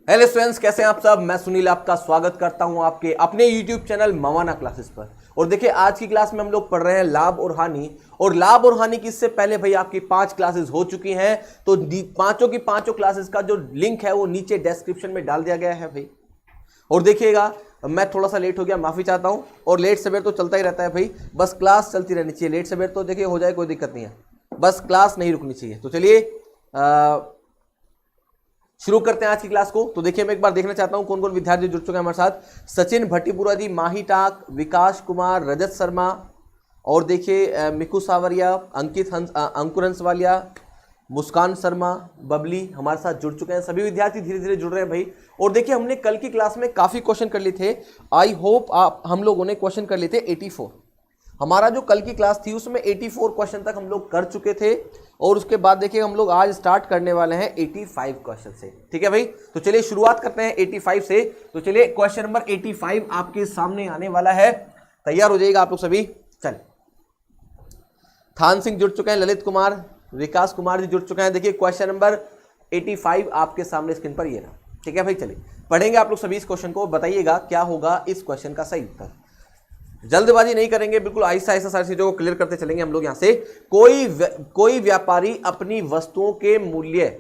Hello students, कैसे हैं आप सब। मैं सुनील आपका स्वागत करता हूं आपके अपने यूट्यूब चैनल मवाना क्लासेस पर। और देखिए, आज की क्लास में हम लोग पढ़ रहे हैं लाभ और हानि। और लाभ और हानि की इससे पहले भाई आपकी 5 क्लासेस हो चुकी हैं, तो पांचों की पांचों क्लासेस का जो लिंक है वो नीचे डिस्क्रिप्शन में डाल दिया गया है भाई। और देखिएगा, मैं थोड़ा सा लेट हो गया, माफी चाहता हूं। और लेट सवेर तो चलता ही रहता है भाई, बस क्लास चलती रहनी चाहिए। लेट सवेर तो देखिए हो जाए कोई दिक्कत नहीं है, बस क्लास नहीं रुकनी चाहिए। तो चलिए शुरू करते हैं आज की क्लास को। तो देखिए, मैं एक बार देखना चाहता हूं कौन कौन विद्यार्थी जुड़ चुके हैं हमारे साथ। सचिन भट्टीपुरा जी, माही टाक, विकास कुमार, रजत शर्मा, और देखिए मिकू सावरिया, अंकित हंस, अंकुर हंसवालिया, मुस्कान शर्मा, बबली हमारे साथ जुड़ चुके हैं। सभी विद्यार्थी धीरे धीरे जुड़ रहे हैं भाई। और देखिए, हमने कल की क्लास में काफी क्वेश्चन कर लिए थे। आई होप हम लोगों ने क्वेश्चन कर लिए थे 84। हमारा जो कल की क्लास थी उसमें 84 क्वेश्चन तक हम लोग कर चुके थे। और उसके बाद देखिए, हम लोग आज स्टार्ट करने वाले हैं 85 क्वेश्चन से। ठीक है भाई, तो चलिए शुरुआत करते हैं 85 से। तो चलिए, क्वेश्चन नंबर 85 आपके सामने आने वाला है। तैयार हो जाइएगा आप लोग सभी। चलिए, थान सिंह जुड़ चुके हैं, ललित कुमार, विकास कुमार जी जुड़ चुके हैं। देखिए, क्वेश्चन नंबर 85 आपके सामने स्क्रीन पर ये रहा। ठीक है भाई, चलिए पढ़ेंगे आप लोग सभी इस क्वेश्चन को। बताइएगा क्या होगा इस क्वेश्चन का सही उत्तर। जल्दबाजी नहीं करेंगे, बिल्कुल आहिस्ता आहिस्ता सारी चीजों को क्लियर करते चलेंगे हम लोग। यहां से कोई व्यापारी अपनी वस्तुओं के मूल्य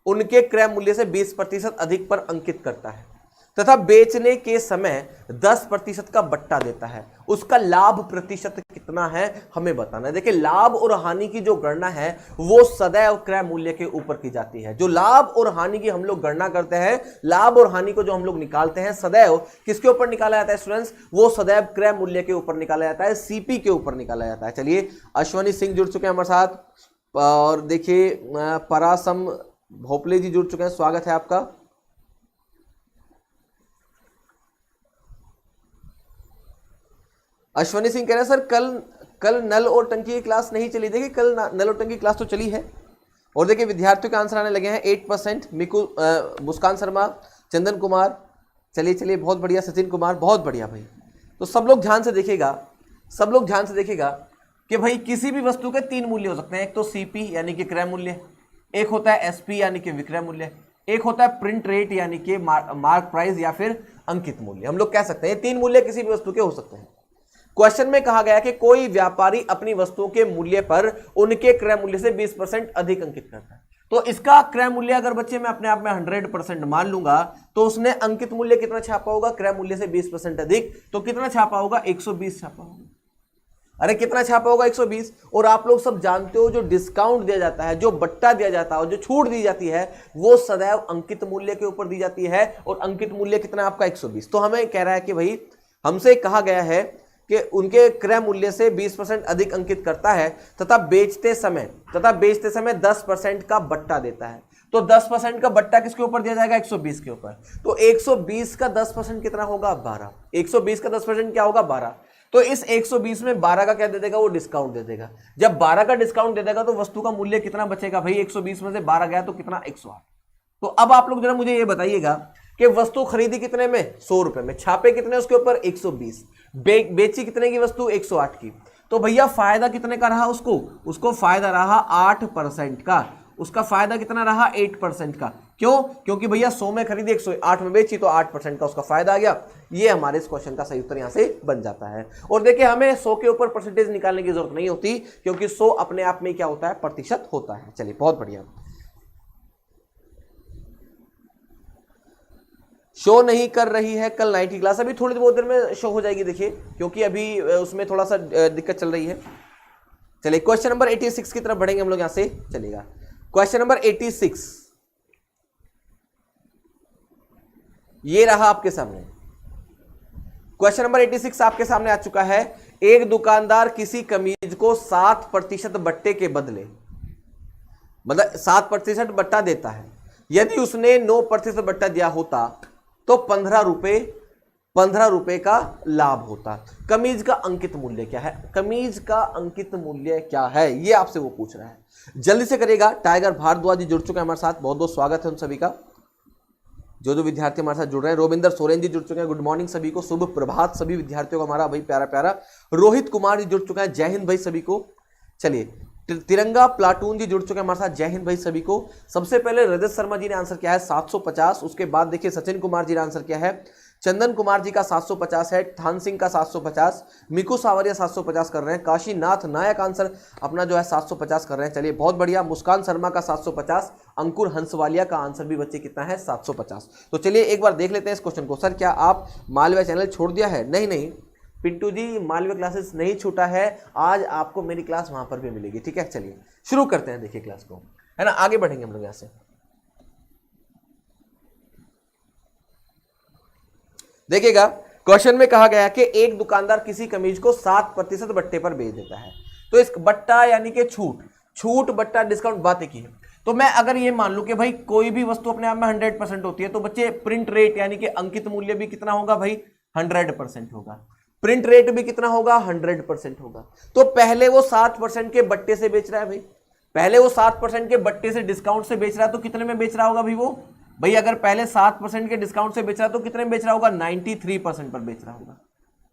उनके क्रय मूल्य से 20% अधिक पर अंकित करता है तथा बेचने के समय 10% का बट्टा देता है। उसका लाभ प्रतिशत कितना है हमें बताना है। देखिए, लाभ और हानि की जो गणना है वो सदैव क्रय मूल्य के ऊपर की जाती है। जो लाभ और हानि की हम लोग गणना करते हैं, लाभ और हानि को जो हम लोग निकालते हैं, सदैव किसके ऊपर निकाला जाता है स्टूडेंट्स? वो सदैव क्रय मूल्य के ऊपर निकाला जाता है, सीपी के ऊपर निकाला जाता है। चलिए, अश्वनी सिंह जुड़ चुके हैं हमारे साथ। और देखिए, परासम भोपले जी जुड़ चुके हैं, स्वागत है आपका। अश्वनी सिंह कह रहे हैं सर कल नल और टंकी की क्लास नहीं चली। देखिए, कल नल और टंकी क्लास तो चली है। और देखिए, विद्यार्थियों के आंसर आने लगे हैं 8%। मुस्कान शर्मा, चंदन कुमार, चलिए बहुत बढ़िया। सचिन कुमार, बहुत बढ़िया भाई। तो सब लोग ध्यान से देखिएगा कि भाई किसी भी वस्तु के 3 मूल्य हो सकते हैं। एक तो सीपी यानी कि क्रय मूल्य, एक होता है एसपी यानी कि विक्रय मूल्य, एक होता है प्रिंट रेट यानी कि मार्क प्राइस या फिर अंकित मूल्य। हम लोग कह सकते हैं 3 मूल्य किसी भी वस्तु के हो सकते हैं। क्वेश्चन में कहा गया कि कोई व्यापारी अपनी वस्तुओं के मूल्य पर उनके क्रय मूल्य से 20% अधिक अंकित करता है। तो इसका क्रय मूल्य अगर बच्चे मैं अपने आप में 100% मान लूंगा, तो उसने अंकित मूल्य कितना छापा होगा? क्रय मूल्य से 20% अधिक। तो कितना छापा होगा? 120 छापा होगा। अरे कितना छापा होगा? 120। और आप लोग सब जानते हो, जो डिस्काउंट दिया जाता है, जो बट्टा दिया जाता है, जो छूट दी जाती है, वो सदैव अंकित मूल्य के ऊपर दी जाती है। और अंकित मूल्य कितना आपका? 120। तो हमें कह रहा है कि भाई, हमसे कहा गया है कि उनके क्रय मूल्य से 20% अधिक अंकित करता है तथा बेचते समय 10% का बट्टा देता है। तो 10% का बट्टा किसके ऊपर दिया जाएगा? 120 के ऊपर। तो 120 का 10% कितना होगा? 12। 120 का 10% क्या होगा? 12। तो इस 120 में 12 का क्या दे देगा? वो डिस्काउंट दे देगा। जब 12 का डिस्काउंट दे देगा तो वस्तु का मूल्य कितना बचेगा भाई? 120 में से 12 गया तो कितना? 108। तो अब आप लोग जरा मुझे ये बताइएगा कि वस्तु खरीदी कितने में? 100 रुपए में। छापे कितने उसके ऊपर? 120। बेची कितने की वस्तु? 108 की। तो भैया फायदा कितने का रहा उसको फायदा रहा 8% का। उसका फायदा कितना रहा? 8% का। क्यों? क्योंकि भैया 100 में खरीदी, 108 में बेची, तो 8% का उसका फायदा आ गया। ये हमारे इस क्वेश्चन का सही उत्तर यहां से बन जाता है। और देखिए, हमें 100 के ऊपर परसेंटेज निकालने की जरूरत नहीं होती, क्योंकि 100 अपने आप में क्या होता है? प्रतिशत होता है। चलिए, बहुत बढ़िया। शो नहीं कर रही है कल नाइट की क्लास। अभी थोड़ी बहुत देर में शो हो जाएगी, देखिए, क्योंकि अभी उसमें थोड़ा सा दिक्कत चल रही है। चलिए, क्वेश्चन नंबर 86 की तरफ बढ़ेंगे हम लोग यहां से। चलेगा, क्वेश्चन नंबर 86 ये रहा आपके सामने। क्वेश्चन नंबर 86 आपके सामने आ चुका है। एक दुकानदार किसी कमीज को 7% बट्टे के बदले, मतलब 7% बट्टा देता है। यदि उसने 9% बट्टा दिया होता तो 15 रुपए का लाभ होता। कमीज का अंकित मूल्य क्या है? कमीज का अंकित मूल्य क्या है, ये आपसे वो पूछ रहा है। जल्दी से करेगा। टाइगर भारद्वाज जी जुड़ चुके हैं हमारे साथ, बहुत बहुत स्वागत है उन सभी का। जो विद्यार्थी हमारे साथ जुड़ रहे हैं, रोविंदर सोरेन जी जुड़ चुके हैं, गुड मॉर्निंग सभी को, शुभ प्रभात सभी विद्यार्थियों को हमारा भाई प्यारा प्यारा। रोहित कुमार जी जुड़ चुका है, जय हिंद भाई सभी को। चलिए, तिरंगा प्लाटून जी जुड़ चुके हैं हमारे साथ, जय हिंद भाई सभी को। सबसे पहले रजत शर्मा जी ने आंसर किया है 750, उसके बाद देखिए सचिन कुमार जी ने आंसर किया है, चंदन कुमार जी का 750 है, थान सिंह का 750, मिकू सावरिया 750 कर रहे हैं, काशीनाथ नायक आंसर अपना जो है 750 कर रहे हैं। चलिए बहुत बढ़िया। मुस्कान शर्मा का 750, अंकुर हंसवालिया का आंसर भी बच्चे कितना है 750। तो चलिए एक बार देख लेते हैं इस क्वेश्चन को। सर क्या आप मालवा चैनल छोड़ दिया है? नहीं नहीं पिंटू जी, मालवा क्लासेस नहीं छूटा है, आज आपको मेरी क्लास वहां पर भी मिलेगी। ठीक है, चलिए शुरू करते हैं देखिए क्लास को, है ना, आगे बढ़ेंगे हम लोग यहां से। देखिएगा क्वेश्चन में कहा गया कि एक दुकानदार किसी कमीज को 7% बट्टे पर बेच देता है। तो इस बट्टा यानी कि छूट बट्टा डिस्काउंट बात की है। तो मैं अगर ये मान लूं कि भाई कोई भी वस्तु अपने आप में 100% होती है, तो बच्चे प्रिंट रेट यानी कि अंकित मूल्य भी कितना होगा भाई? 100% होगा। प्रिंट रेट भी कितना होगा? 100% होगा। तो पहले वो 7% के बट्टे से बेच रहा है भाई, पहले वो 7% के बट्टे से डिस्काउंट से बेच रहा है, तो कितने में बेच रहा होगा भाई वो? भाई अगर पहले 7% के डिस्काउंट से बेच रहा है तो कितने में बेच रहा होगा? 93% पर बेच रहा होगा।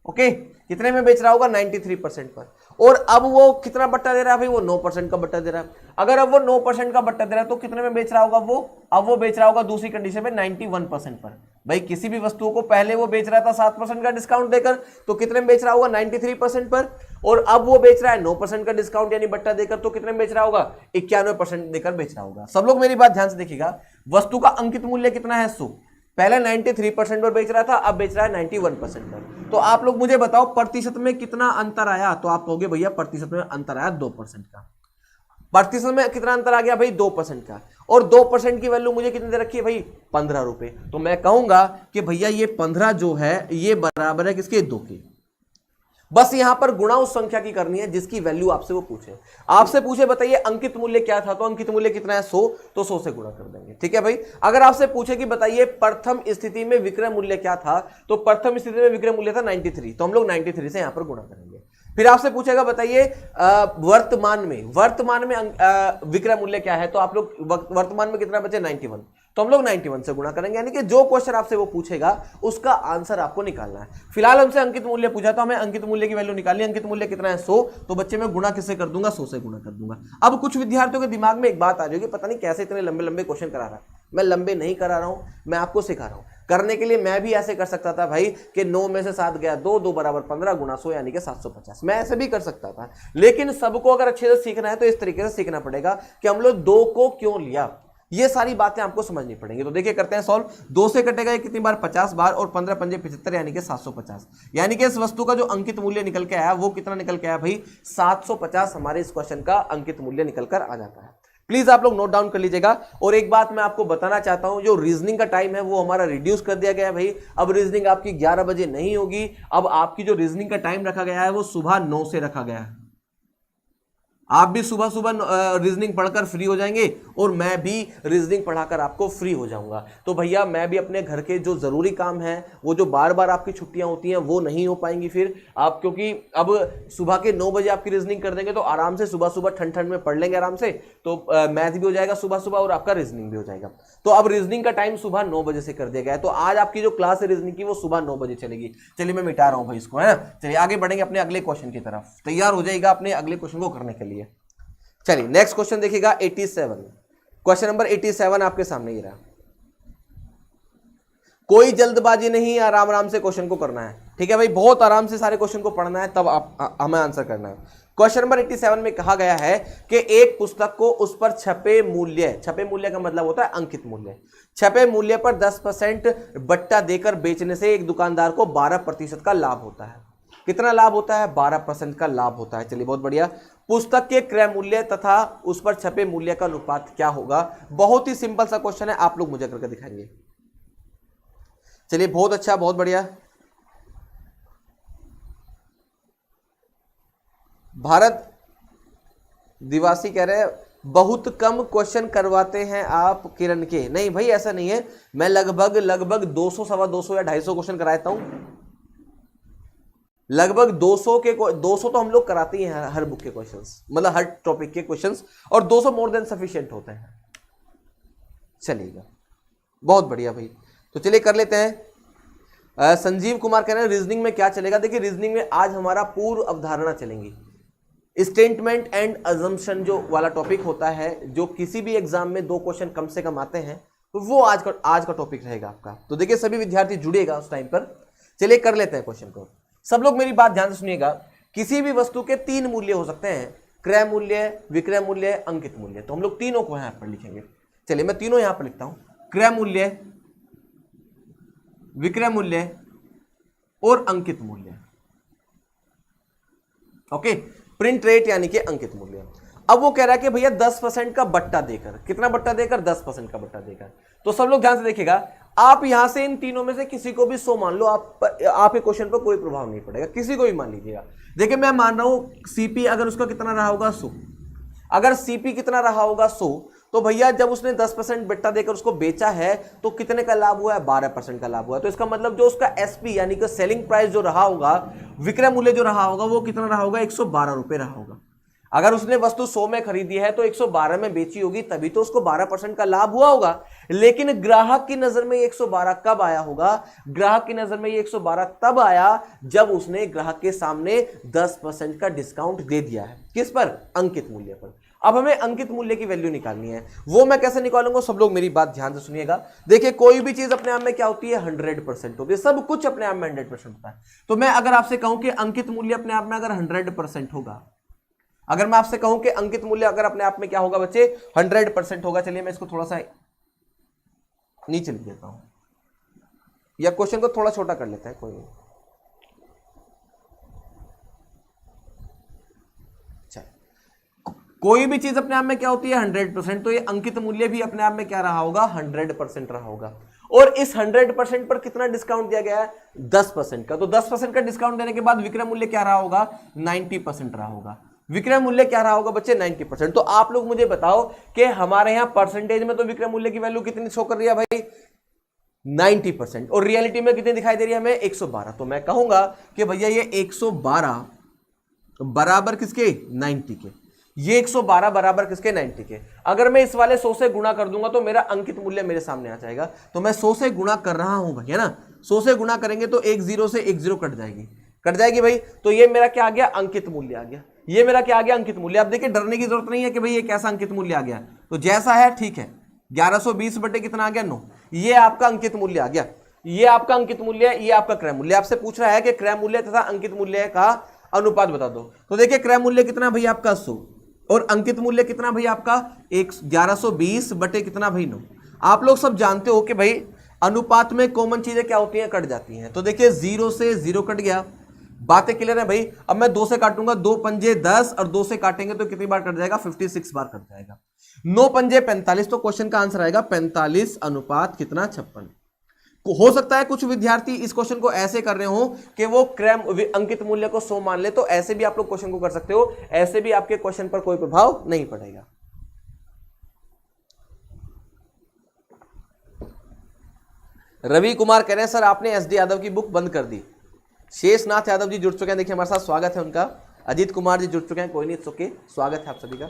ओके, कितने में बेच रहा होगा? 93% पर। और अब वो कितना बट्टा दे रहा है भाई? वो 9% का बट्टा दे रहा है। अगर अब वो 9% का बट्टा दे रहा है तो कितने में बेच रहा होगा वो? अब वो बेच रहा होगा दूसरी कंडीशन में 91% पर। भाई किसी भी वस्तु को पहले वो बेच रहा था 7% का डिस्काउंट देकर, तो कितने में बेच रहा होगा? 93% पर। और अब वो बेच रहा है 9% का डिस्काउंट यानी बट्टा देकर, तो कितने में बेच रहा होगा? 91% देकर बेच रहा होगा। सब लोग मेरी बात ध्यान से देखिएगा, वस्तु का अंकित मूल्य कितना है? 100। पहले 93% पर बेच रहा था, अब बेच रहा है 91% पर। तो आप लोग मुझे बताओ प्रतिशत में कितना अंतर आया? तो आप कहोगे भैया प्रतिशत में अंतर आया 2% का। प्रतिशत में कितना अंतर आ गया भाई? 2% का। और 2% की वैल्यू मुझे कितनी दे रखी है भाई? 15 रुपए। तो मैं कहूंगा कि भैया ये 15 जो है ये बराबर है किसके? 2 के। बस यहां पर गुणा उस संख्या की करनी है जिसकी वैल्यू आपसे वो पूछे। आपसे पूछे बताइए अंकित मूल्य क्या था, तो अंकित मूल्य कितना है? 100, तो 100 से गुणा कर देंगे। ठीक है भाई। अगर आपसे पूछे कि बताइए प्रथम स्थिति में विक्रय मूल्य क्या था, तो प्रथम स्थिति में विक्रय मूल्य था 93, तो हम लोग 93 से यहां पर गुणा करेंगे। फिर आपसे पूछेगा बताइए वर्तमान में विक्रय मूल्य क्या है, तो आप लोग वर्तमान में कितना बचे? 91, तो हम लोग 91 से गुणा करेंगे। यानी कि जो क्वेश्चन आपसे वो पूछेगा उसका आंसर आपको निकालना है। फिलहाल हमसे अंकित मूल्य पूछा, तो हमें अंकित मूल्य की वैल्यू निकालनी। अंकित मूल्य कितना है? 100, तो बच्चे में गुणा किससे कर दूंगा? 100 से गुणा कर दूंगा। अब कुछ विद्यार्थियों के दिमाग में एक बात आ जाएगी, पता नहीं कैसे इतने लंबे लंबे क्वेश्चन करा रहा है। मैं लंबे नहीं करा रहा हूं, मैं आपको सिखा रहा हूं। करने के लिए मैं भी ऐसे कर सकता था भाई कि 9 में से 7 गया 2, 2 बराबर 15 गुणा 100 यानी कि 750। मैं ऐसे भी कर सकता था, लेकिन सबको अगर अच्छे से सीखना है तो इस तरीके से सीखना पड़ेगा कि हम लोग 2 को क्यों लिया। ये सारी बातें आपको समझनी पड़ेंगी। तो देखिए करते हैं सॉल्व। 2 से कटेगा ये कितनी बार? 50 बार, और 15 पंजे 75 यानी कि 750। यानी कि इस वस्तु का जो अंकित मूल्य निकल के आया वो कितना निकल के आया भाई? 750 हमारे इस क्वेश्चन का अंकित मूल्य निकल कर आ जाता है। प्लीज आप लोग नोट डाउन कर लीजिएगा। और एक बात मैं आपको बताना चाहता हूं, जो रीजनिंग का टाइम है वो हमारा रिड्यूस कर दिया गया है भाई। अब रीजनिंग आपकी 11 बजे नहीं होगी। अब आपकी जो रीजनिंग का टाइम रखा गया है वो सुबह 9 से रखा गया है। आप भी सुबह सुबह रीजनिंग पढ़कर फ्री हो जाएंगे और मैं भी रीजनिंग पढ़ाकर आपको फ्री हो जाऊंगा। तो भैया मैं भी अपने घर के जो जरूरी काम है, वो जो बार बार आपकी छुट्टियां होती हैं वो नहीं हो पाएंगी फिर आप, क्योंकि अब सुबह के 9 बजे आपकी रीजनिंग कर देंगे तो आराम से सुबह सुबह ठंड ठंड में पढ़ लेंगे आराम से, तो मैथ भी हो जाएगा सुबह सुबह और आपका रीजनिंग भी हो जाएगा। तो अब रीजनिंग का टाइम सुबह 9 बजे से कर दिया गया है। तो आज आपकी जो क्लास है रीजनिंग की वो सुबह 9 बजे चलेगी। चलिए मैं मिटा रहा हूं भाई इसको, है ना। चलिए आगे बढ़ेंगे अपने अगले क्वेश्चन की तरफ। तैयार हो जाएगा अपने अगले क्वेश्चन को करने के लिए। चलिए नेक्स्ट क्वेश्चन देखिएगा 87। क्वेश्चन नंबर 87 आपके सामने ही रहा। कोई जल्दबाजी नहीं, आराम आराम से क्वेश्चन को करना है। ठीक है भाई, बहुत आराम से सारे क्वेश्चन को पढ़ना है, तब आप हमें आंसर करना है। क्वेश्चन नंबर 87 में कहा गया है कि एक पुस्तक को उस पर छपे मूल्य का मतलब होता है अंकित मूल्य, छपे मूल्य पर 10% बट्टा देकर बेचने से एक दुकानदार को 12% का लाभ होता है। कितना लाभ होता है? 12% का लाभ होता है। चलिए बहुत बढ़िया। पुस्तक के क्रय मूल्य तथा उस पर छपे मूल्य का अनुपात क्या होगा? बहुत ही सिंपल सा क्वेश्चन है, आप लोग मुझे करके दिखाएंगे। चलिए बहुत अच्छा, बहुत बढ़िया। भारत दिवासी कह रहे हैं बहुत कम क्वेश्चन करवाते हैं आप किरण के। नहीं भाई ऐसा नहीं है, मैं लगभग 200 सवा 200 या 250 क्वेश्चन कराता हूं। लगभग 200 तो हम लोग कराते ही हैं हर बुक के क्वेश्चंस, मतलब हर टॉपिक के क्वेश्चंस, और 200 मोर देन सफिशिएंट होते हैं। चलिएगा बहुत बढ़िया भाई। तो चलिए कर लेते हैं। संजीव कुमार कह रहे हैं रीजनिंग में क्या चलेगा? देखिए रीजनिंग में आज हमारा पूर्व अवधारणा चलेंगी। स्टेटमेंट एंड अजम्पशन जो वाला टॉपिक होता है, जो किसी भी एग्जाम में 2 क्वेश्चन कम से कम आते हैं, तो वो आज का टॉपिक रहेगा आपका। तो देखिए सभी विद्यार्थी जुड़ेगा उस टाइम पर। चलिए कर लेते हैं क्वेश्चन को। सब लोग मेरी बात ध्यान से सुनिएगा। किसी भी वस्तु के 3 मूल्य हो सकते हैं, क्रय मूल्य, विक्रय मूल्य, अंकित मूल्य। तो हम लोग तीनों को यहां पर लिखेंगे। चलिए मैं तीनों यहां पर लिखता हूं, क्रय मूल्य, विक्रय मूल्य और अंकित मूल्य। ओके, प्रिंट रेट यानी कि अंकित मूल्य। अब वो कह रहा है कि भैया 10% का बट्टा देकर, कितना बट्टा देकर? 10% का बट्टा देकर। तो सब लोग ध्यान से देखिएगा, आप यहां से इन तीनों में से किसी को भी 100 मान लो, आपके क्वेश्चन पर कोई प्रभाव नहीं पड़ेगा, किसी को भी मान लीजिएगा। देखिए मैं मान रहा हूं सीपी अगर उसका कितना रहा होगा 100, अगर सीपी कितना रहा होगा 100, तो भैया जब उसने 10% बट्टा देकर उसको बेचा है तो कितने का लाभ हुआ है? 12% का लाभ हुआ है। तो इसका मतलब जो उसका एसपी यानी कि सेलिंग प्राइस जो रहा होगा, विक्रय मूल्य जो रहा होगा, वो कितना रहा होगा? 112 रुपए रहा होगा। अगर उसने वस्तु 100 में खरीदी है तो 112 में बेची होगी, तभी तो उसको 12% का लाभ हुआ होगा। लेकिन ग्राहक की नजर में 112 कब आया होगा? ग्राहक की नजर में 112 तब आया जब उसने ग्राहक के सामने 10% का डिस्काउंट दे दिया है। किस पर? अंकित मूल्य पर। अब हमें अंकित मूल्य की वैल्यू निकालनी है। वो मैं कैसे निकालूंगा? सब लोग मेरी बात ध्यान से सुनिएगा। देखिए कोई भी चीज अपने आप में क्या होती है? 100% होती है। सब कुछ अपने आप में 100% होता है। तो मैं अगर आपसे कहूं कि अंकित मूल्य अपने आप में अगर 100% होगा, अगर मैं आपसे कहूं कि अंकित मूल्य अगर अपने आप में क्या होगा बच्चे? 100% होगा। चलिए मैं इसको थोड़ा सा नीचे लिख देता हूं, या क्वेश्चन को थोड़ा छोटा कर लेते हैं, कोई नहीं। कोई भी चीज अपने आप में क्या होती है? 100%। तो ये अंकित मूल्य भी अपने आप में क्या रहा होगा? 100% रहा होगा। और इस 100% पर कितना डिस्काउंट दिया गया है? 10% का। तो 10% का डिस्काउंट देने के बाद विक्रय मूल्य क्या रहा होगा? 90% रहा होगा। विक्रय मूल्य क्या रहा होगा बच्चे? 90%। तो आप लोग मुझे बताओ कि हमारे यहां परसेंटेज में तो विक्रय मूल्य की वैल्यू कितनी शो कर रही है भाई? 90%। और रियलिटी में कितनी दिखाई दे रही है हमें? 112। तो मैं कहूंगा कि भैया ये 112 बराबर किसके? 90 के। ये 112 बराबर किसके? 90 के। अगर मैं इस वाले 100 से गुणा कर दूंगा तो मेरा अंकित मूल्य मेरे सामने आ जाएगा। तो मैं 100 से गुणा कर रहा हूं भाई, है ना। 100 से गुणा करेंगे तो 1 0 से 1 0 कट जाएगी, कट जाएगी भाई। तो ये मेरा क्या आ गया? अंकित मूल्य आ गया। ये मेरा क्या आ गया? अंकित मूल्य। अब देखिए डरने की जरूरत नहीं है कि भाई ये कैसा अंकित मूल्य आ गया, तो जैसा है ठीक है। 1120 बटे कितना आ गया? 9। ये आपका अंकित मूल्य आ गया। ये आपका अंकित मूल्य, ये आपका क्रय मूल्य। आपसे पूछ रहा है कि क्रय मूल्य तथा अंकित मूल्य का अनुपात बता दो। तो देखिए क्रय मूल्य कितना भाई आपका? 100। और अंकित मूल्य कितना भाई आपका? 1120 बटे कितना भाई? 9। आप लोग सब जानते हो कि भाई अनुपात में कॉमन चीजें क्या होती हैं? कट जाती हैं। तो देखिए 0 से 0 कट गया, बातें क्लियर है भाई। अब मैं 2 से काटूंगा, 2 पंजे 10 और 2 से काटेंगे तो कितनी बार कट जाएगा? 56 बार कट जाएगा। 9 पंजे 45। तो क्वेश्चन का आंसर आएगा 45 अनुपात कितना? 56। हो सकता है कुछ विद्यार्थी इस क्वेश्चन को ऐसे कर रहे हो कि वो क्रय अंकित मूल्य को 100 मान ले, तो ऐसे भी आप लोग क्वेश्चन को कर सकते हो। ऐसे भी आपके क्वेश्चन पर कोई प्रभाव नहीं पड़ेगा। रवि कुमार कह रहे हैं सर आपने एसडी यादव की बुक बंद कर दी। शेषनाथ यादव जी जुड़ चुके हैं, देखिए हमारे साथ, स्वागत है उनका। अजीत कुमार जी जुड़ चुके हैं, कोई नहीं, ओके, स्वागत है आप सभी का।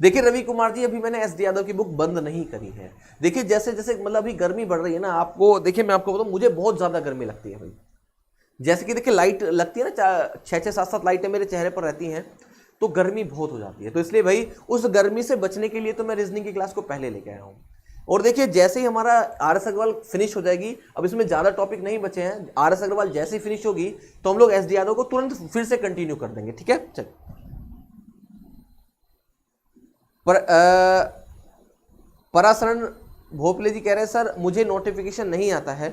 देखिए रवि कुमार जी, अभी मैंने एसडी यादव की बुक बंद नहीं करी है। देखिए जैसे जैसे मतलब अभी गर्मी बढ़ रही है ना, आपको देखिए मैं आपको बताऊं, मुझे बहुत ज्यादा गर्मी लगती है भाई। जैसे कि देखिए लाइट लगती है ना, 6-6 7-7 लाइटें मेरे चेहरे पर रहती हैं, तो गर्मी बहुत हो जाती है। तो इसलिए भाई उस गर्मी से बचने के लिए तो मैं रीजनिंग की क्लास को पहले लेके आया हूँ। और देखिए जैसे ही हमारा आर.एस. अग्रवाल फिनिश हो जाएगी, अब इसमें ज्यादा टॉपिक नहीं बचे हैं, आर.एस. अग्रवाल जैसे ही फिनिश होगी तो हम लोग एसडी यादव को तुरंत फिर से कंटिन्यू कर देंगे, ठीक है। चल पराशरण भोपले जी कह रहे हैं सर मुझे नोटिफिकेशन नहीं आता है।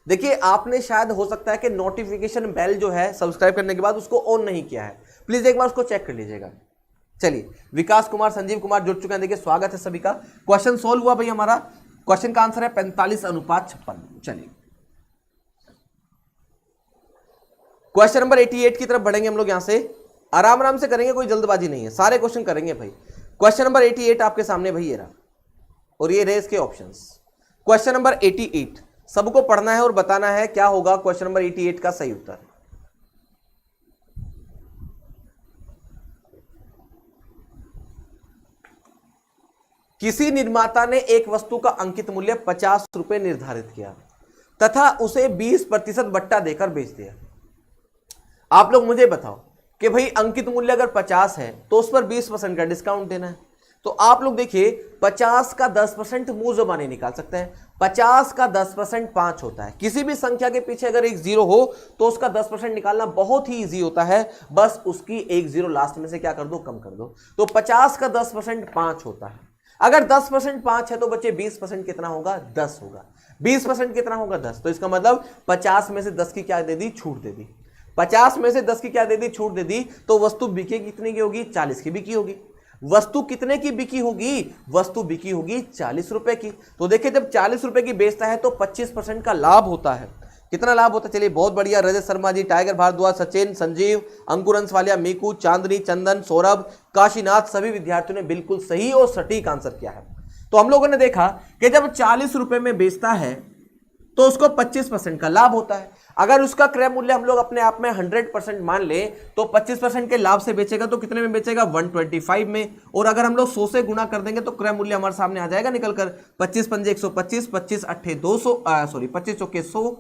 देखिए आपने शायद हो सकता है कि नोटिफिकेशन बेल जो है सब्सक्राइब करने के बाद उसको ऑन नहीं किया है, प्लीज एक बार उसको चेक कर लीजिएगा। चलिए विकास कुमार, संजीव कुमार जुड़ चुके हैं, देखिए स्वागत है सभी का। क्वेश्चन सोल्व हुआ भाई हमारा। क्वेश्चन का आंसर है 45 अनुपात 56। चलिए क्वेश्चन नंबर 88 की तरफ बढ़ेंगे हम लोग। यहां से आराम आराम से करेंगे, कोई जल्दबाजी नहीं है, सारे क्वेश्चन करेंगे भाई। क्वेश्चन नंबर 88 आपके सामने भाई ये रहा, और ये रहे इसके ऑप्शंस। क्वेश्चन नंबर 88 सबको पढ़ना है और बताना है क्या होगा क्वेश्चन नंबर 88 का सही उत्तर। किसी निर्माता ने एक वस्तु का अंकित मूल्य 50 रुपए निर्धारित किया तथा उसे 20% बट्टा देकर बेच दिया। आप लोग मुझे बताओ कि भाई अंकित मूल्य अगर 50 है तो उस पर 20% का डिस्काउंट देना है। तो आप लोग देखिए 50 का 10% मुंह जुबानी निकाल सकते हैं। 50 का 10% 5 होता है। किसी भी संख्या के पीछे अगर एक जीरो हो तो उसका 10% निकालना बहुत ही इजी होता है, बस उसकी एक जीरो लास्ट में से क्या कर दो, कम कर दो। तो 50 का 10% 5 होता है। अगर 10% 5 है तो बच्चे 20% कितना होगा, 10 होगा। 20% कितना होगा, 10। तो इसका मतलब 50 में से 10 की क्या दे दी, छूट दे दी। 50 में से 10 की क्या दे दी, छूट दे दी। तो वस्तु बिके कितने की होगी, 40 की बिकी होगी। वस्तु कितने की बिकी होगी, वस्तु बिकी होगी 40 रुपए की। तो देखिए जब 40 रुपए की बेचता है तो 25% का लाभ होता है। कितना लाभ होता है, चलिए बहुत बढ़िया। रजत शर्मा जी, टाइगर भारद्वाज, सचिन, संजीव, अंकुर अंसवालिया, मीकू, चांदनी, चंदन, सौरभ, काशीनाथ, सभी विद्यार्थियों ने बिल्कुल सही और सटीक आंसर किया है। तो हम लोगों ने देखा कि जब 40 रुपए में बेचता है तो उसको 25% का लाभ होता है। अगर उसका क्रय मूल्य हम लोग अपने आप में 100% मान ले तो 25% के लाभ से बेचेगा तो कितने में बेचेगा, 125 में। और अगर हम लोग 100 से गुणा कर देंगे तो क्रय मूल्य हमारे सामने आ जाएगा निकलकर 25 पंजे 125, 25 अट्ठे 200, 25 चौके 100,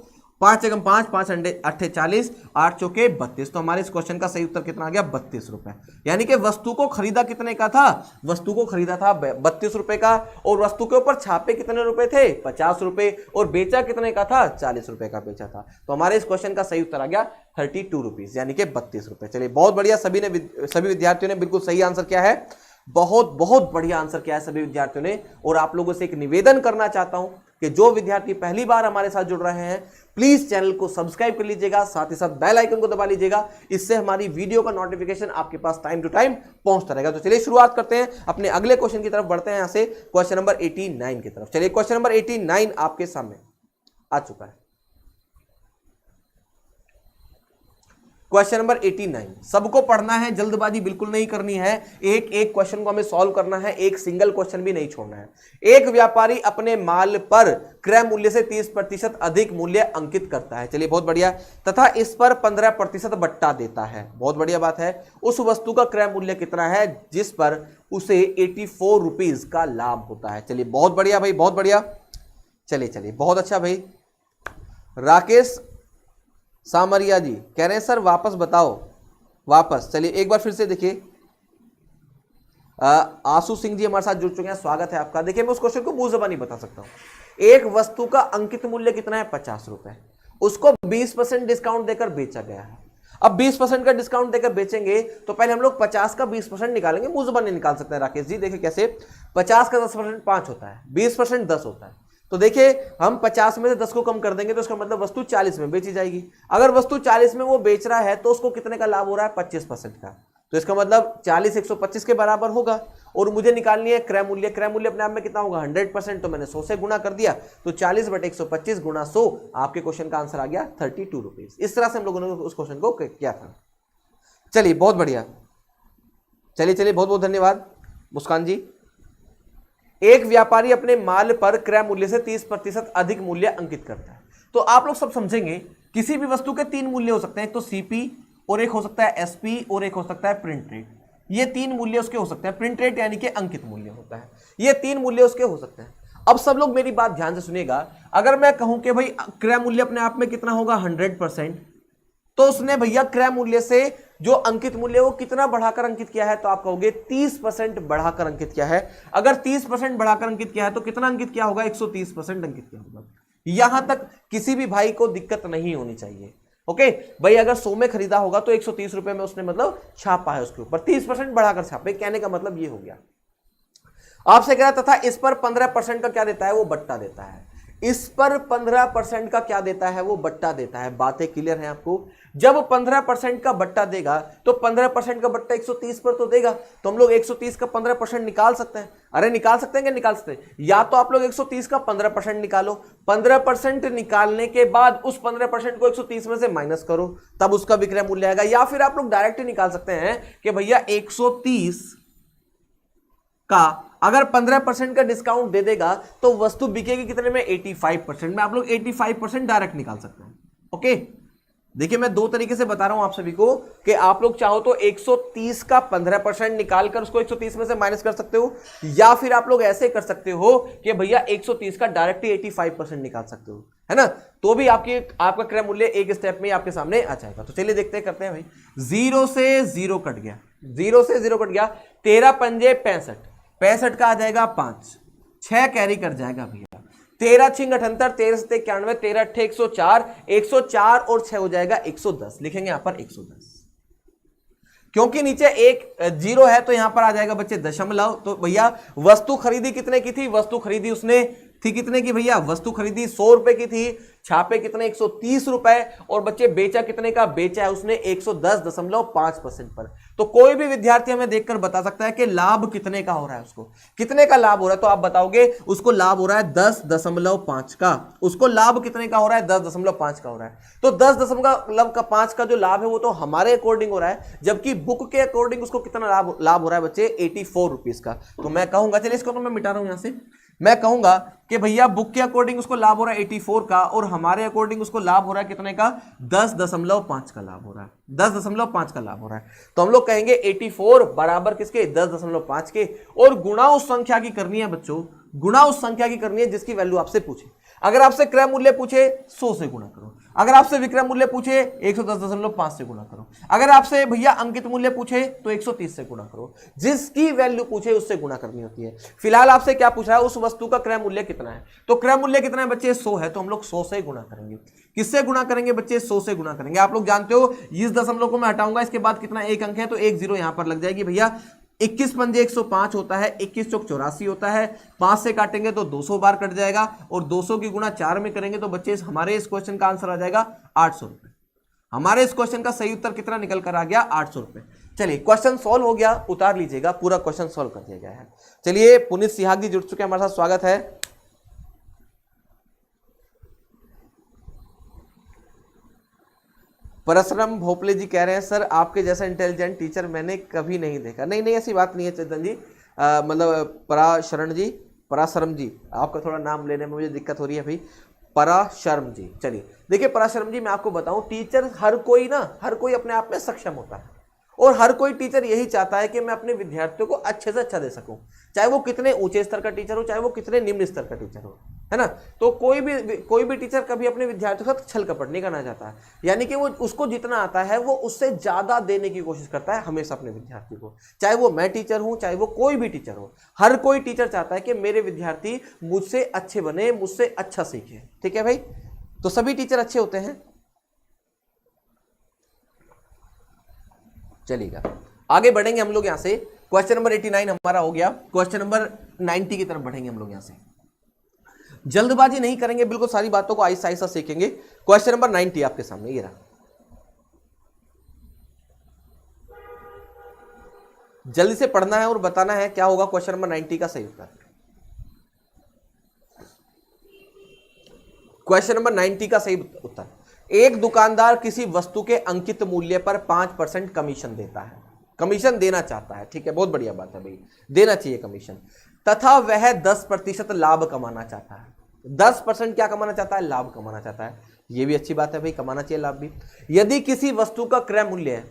5 एकम 5, 5 अट्ठे 40, 8 चौके 32। तो हमारे इस क्वेश्चन का सही उत्तर कितना आ गया, 32 रुपए। यानी कि वस्तु को खरीदा कितने का था, वस्तु को खरीदा था 32 रुपए का, और वस्तु के ऊपर छापे कितने रुपए थे, 50 रुपए, और बेचा कितने का था, 40 रुपए का बेचा था। तो हमारे इस क्वेश्चन का सही उत्तर आ गया 32 रुपीज, यानी कि 32 रुपए। चलिए बहुत बढ़िया, सभी विद्यार्थियों ने बिल्कुल सही आंसर किया है। बहुत बहुत बढ़िया आंसर किया है सभी विद्यार्थियों ने। और आप लोगों से एक निवेदन करना चाहता हूं कि जो विद्यार्थी पहली बार हमारे साथ जुड़ रहे हैं प्लीज चैनल को सब्सक्राइब कर लीजिएगा, साथ ही साथ बेल आइकन को दबा लीजिएगा। इससे हमारी वीडियो का नोटिफिकेशन आपके पास टाइम टू टाइम पहुंचता रहेगा। तो चलिए शुरुआत करते हैं, अपने अगले क्वेश्चन की तरफ बढ़ते हैं। यहां से क्वेश्चन नंबर 89 की तरफ। चलिए क्वेश्चन नंबर 89 आपके सामने आ चुका है। क्वेश्चन नंबर 89 सबको पढ़ना है, जल्दबाजी बिल्कुल नहीं करनी है। एक एक क्वेश्चन को हमें सॉल्व करना है, एक सिंगल क्वेश्चन भी नहीं छोड़ना है। एक व्यापारी अपने माल पर क्रय मूल्य से 30% अधिक मूल्य अंकित करता है, चलिए बहुत बढ़िया, तथा इस पर 15% बट्टा देता है, बहुत बढ़िया बात है। उस वस्तु का क्रय मूल्य कितना है जिस पर उसे 84 रुपीज का लाभ होता है। चलिए बहुत बढ़िया भाई, बहुत बढ़िया। चलिए बहुत अच्छा भाई। राकेश सामरिया जी कह रहे हैं सर वापस बताओ, वापस। चलिए एक बार फिर से देखिए। आशु सिंह जी हमारे साथ जुड़ चुके हैं, स्वागत है आपका। देखिए मैं उस क्वेश्चन को मुंह ज़बानी बता सकता हूं। एक वस्तु का अंकित मूल्य कितना है, 50 रुपए, उसको 20% डिस्काउंट देकर बेचा गया है। अब 20% का डिस्काउंट देकर बेचेंगे तो पहले हम लोग 50 का 20% निकालेंगे, मुंह ज़बानी निकाल सकते हैं राकेश जी। देखिए कैसे, 50 का 10% 5 होता है, 20% 10 होता है। तो देखिए हम 50 में से 10 को कम कर देंगे तो इसका मतलब वस्तु 40 में बेची जाएगी। अगर वस्तु 40 में वो बेच रहा है तो उसको कितने का लाभ हो रहा है, 25% का। तो इसका मतलब 40 125 के बराबर होगा। और मुझे निकालनी है क्रय मूल्य। क्रय मूल्य अपने आप में कितना होगा, 100%। तो मैंने 100 से गुणा कर दिया, तो 40/125 गुणा 100, आपके क्वेश्चन का आंसर आ गया 32 रुपीज। इस तरह से हम लोगों ने उस क्वेश्चन को किया था। चलिए बहुत बढ़िया, चलिए बहुत बहुत धन्यवाद मुस्कान जी। एक व्यापारी अपने माल पर क्रय मूल्य से 30% अधिक मूल्य अंकित करता है। तो आप लोग सब समझेंगे, किसी भी वस्तु के 3 मूल्य हो सकते हैं, एक तो सीपी, और एक हो सकता है एसपी, और एक हो सकता है प्रिंट रेट। ये 3 मूल्य उसके हो सकते हैं। प्रिंट रेट यानी कि अंकित मूल्य होता है, ये 3 मूल्य उसके हो सकते हैं। अब सब लोग मेरी बात ध्यान से सुनिएगा। अगर मैं कहूं कि भाई क्रय मूल्य अपने आप में कितना होगा, 100%, तो उसने भैया क्रय मूल्य से जो अंकित मूल्य वो कितना बढ़ाकर अंकित किया है, तो आप कहोगे 30% बढ़ाकर अंकित किया है। अगर 30% बढ़ाकर अंकित किया है तो कितना अंकित किया होगा, 130% अंकित किया होगा। यहां तक किसी भी भाई को दिक्कत नहीं होनी चाहिए। ओके भाई, अगर 100 में खरीदा होगा तो 130 रुपए में उसने मतलब छापा है, उसके ऊपर 30% बढ़ाकर छापे, कहने का मतलब ये हो गया। आपसे कह रहा था इस पर 15% का क्या देता है, वो बट्टा देता है। इस पर 15% का क्या देता है, वो बट्टा देता है। बातें क्लियर हैं आपको। जब 15% का बट्टा देगा तो 15% का बट्टा 130 पर तो देगा, तो हम लोग 130 का 15% निकाल सकते हैं। अरे निकाल सकते हैं कि निकाल सकते हैं, या तो आप लोग 130 का 15% निकालो, 15% निकालने के बाद उस 15% को 130 में से माइनस करो, तब उसका विक्रय मूल्य आएगा। या फिर आप लोग डायरेक्ट ही निकाल सकते हैं कि भैया 130 का अगर 15% का डिस्काउंट दे देगा तो वस्तु बिकेगी कितने में, 85% में। आप लोग 85% डायरेक्ट निकाल सकते हैं। ओके, देखिए मैं 2 तरीके से बता रहा हूं आप सभी को कि आप लोग चाहो तो 130 का 15% निकालकर उसको 130 में से माइनस कर सकते हो, या फिर आप लोग ऐसे कर सकते हो कि भैया 130 का डायरेक्ट 85% निकाल सकते हो, है ना, तो भी आपका क्रय मूल्य एक स्टेप में आपके सामने आ जाएगा। तो चलिए देखते हैं, करते हैं भाई। 0 से 0 कट गया, 0 से 0 कट गया, 13 पंजे 65, 65 का आ जाएगा 5, 6 कैरी कर जाएगा भैया, 13 छिंग 78, 13 से 91, 13 अट्ठे 104, 104 और 6 हो जाएगा 110, लिखेंगे यहां पर 110, क्योंकि नीचे एक 0 है तो यहां पर आ जाएगा बच्चे दशमलव। तो भैया वस्तु खरीदी कितने की थी, वस्तु खरीदी उसने थी कितने की भैया, वस्तु खरीदी 100 रुपए की थी, छापे कितने 130 रुपए, और बच्चे बेचा कितने का, बेचा है उसने 110.5% पर। तो कोई भी विद्यार्थी हमें देखकर बता सकता है कि लाभ कितने का हो रहा है, उसको कितने का लाभ हो रहा है, तो आप बताओगे उसको लाभ हो रहा है 10.5 का, उसको लाभ कितने का हो रहा है, 10.5 का हो रहा है। तो 10.5 का जो लाभ है वो तो हमारे अकॉर्डिंग हो रहा है, जबकि बुक के अकॉर्डिंग उसको कितना लाभ हो रहा है बच्चे, 84 रुपीज का। तो मैं कहूंगा, चलिए इसको तो मैं मिटा रहा हूं यहां से, मैं कहूंगा कि भैया बुक के अकॉर्डिंग उसको लाभ हो रहा है 84 का, और हमारे अकॉर्डिंग उसको लाभ हो रहा है कितने का, 10.5 का लाभ हो रहा है, 10.5 का लाभ हो रहा है। तो हम लोग कहेंगे 84 बराबर किसके, 10.5 के, और गुणा उस संख्या की करनी है बच्चों, गुणा उस संख्या की करनी है जिसकी वैल्यू आपसे पूछे। अगर आपसे क्रय मूल्य पूछे 100 से गुणा करो, अगर आपसे विक्रय मूल्य पूछे 110.5 से गुणा करो, अगर आपसे भैया अंकित मूल्य पूछे तो 130 से गुणा करो, जिसकी वैल्यू पूछे उससे गुणा करनी होती है। फिलहाल आपसे क्या पूछ रहा है, उस वस्तु का क्रय मूल्य कितना है, तो क्रय मूल्य कितना है बच्चे 100 है, तो हम लोग 100 से गुणा करेंगे। किससे गुणा करेंगे बच्चे, 100 से गुणा करेंगे। आप लोग जानते हो इस दशमलव को मैं हटाऊंगा, इसके बाद कितना एक अंक है तो एक जीरो यहां पर लग जाएगी भैया। 21 पंजे 105 होता है, 21 चौक 84 होता है, 5 से काटेंगे तो 200 बार कट जाएगा, और 200 की गुणा 4 में करेंगे तो बच्चे हमारे इस क्वेश्चन का आंसर आ जाएगा 800 रुपए। हमारे इस क्वेश्चन का सही उत्तर कितना निकल कर आ गया, 800 रुपए। चलिए क्वेश्चन सॉल्व हो गया, उतार लीजिएगा, पूरा क्वेश्चन सॉल्व कर दिया गया है। चलिए पुनीत सिहाग जी जुड़ चुके हैं हमारे साथ, स्वागत है। परसरम भोपले जी कह रहे हैं सर आपके जैसा इंटेलिजेंट टीचर मैंने कभी नहीं देखा। नहीं नहीं ऐसी बात नहीं है चेतन जी, मतलब पराशरम जी, आपका थोड़ा नाम लेने में मुझे दिक्कत हो रही है भाई, पराशरम जी। चलिए देखिए पराशरम जी, मैं आपको बताऊं टीचर हर कोई अपने आप में सक्षम होता है, और हर कोई टीचर यही चाहता है कि मैं अपने विद्यार्थियों को अच्छे से अच्छा दे सकूं, चाहे वो कितने ऊंचे स्तर का टीचर हो, चाहे वो कितने निम्न स्तर का टीचर हो, है ना। तो कोई भी टीचर कभी अपने विद्यार्थियों के साथ छल कपट नहीं करना चाहता है, यानी कि वो उसको जितना आता है वो उससे ज्यादा देने की कोशिश करता है हमेशा अपने विद्यार्थी को, चाहे वो मैं टीचर हूं, चाहे वो कोई भी टीचर हो। हर कोई टीचर चाहता है कि मेरे विद्यार्थी मुझसे अच्छे बने, मुझसे अच्छा सीखे, ठीक है भाई। तो सभी टीचर अच्छे होते हैं। चलिएगा आगे बढ़ेंगे हम लोग यहां से, क्वेश्चन नंबर 89 हमारा हो गया, क्वेश्चन नंबर 90 की तरफ बढ़ेंगे हम लोग यहां से। जल्दबाजी नहीं करेंगे, बिल्कुल सारी बातों को आहिस्ता आहिस्ता सीखेंगे। क्वेश्चन नंबर 90 आपके सामने ये रहा, जल्दी से पढ़ना है और बताना है क्या होगा क्वेश्चन नंबर 90 का सही उत्तर। क्वेश्चन नंबर 90 का सही उत्तर, एक दुकानदार किसी वस्तु के अंकित मूल्य पर 5% कमीशन देता है, कमीशन देना चाहता है, ठीक है, बहुत बढ़िया बात है भाई, देना चाहिए कमीशन, तथा वह 10% लाभ कमाना चाहता है। 10% क्या कमाना चाहता है, लाभ कमाना चाहता है, यह भी अच्छी बात है भाई, कमाना चाहिए लाभ भी। यदि किसी वस्तु का क्रय मूल्य है,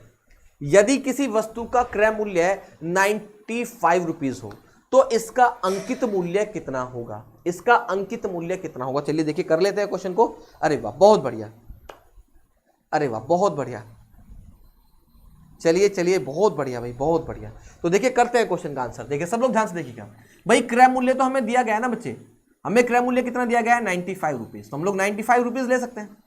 यदि किसी वस्तु का क्रय मूल्य 95 रुपीज हो तो इसका अंकित मूल्य कितना होगा, इसका अंकित मूल्य कितना होगा। चलिए देखिए कर लेते हैं क्वेश्चन को। अरे वाह बहुत बढ़िया, अरे वाह बहुत बढ़िया, चलिए चलिए बहुत बढ़िया भाई, बहुत बढ़िया। तो देखिए करते हैं क्वेश्चन का आंसर, देखिए सब लोग ध्यान से देखिएगा भाई। क्रय मूल्य तो हमें दिया गया है ना बच्चे, हमें क्रय मूल्य कितना दिया गया है 95 रुपीज, तो हम लोग 95 रुपीज ले सकते हैं।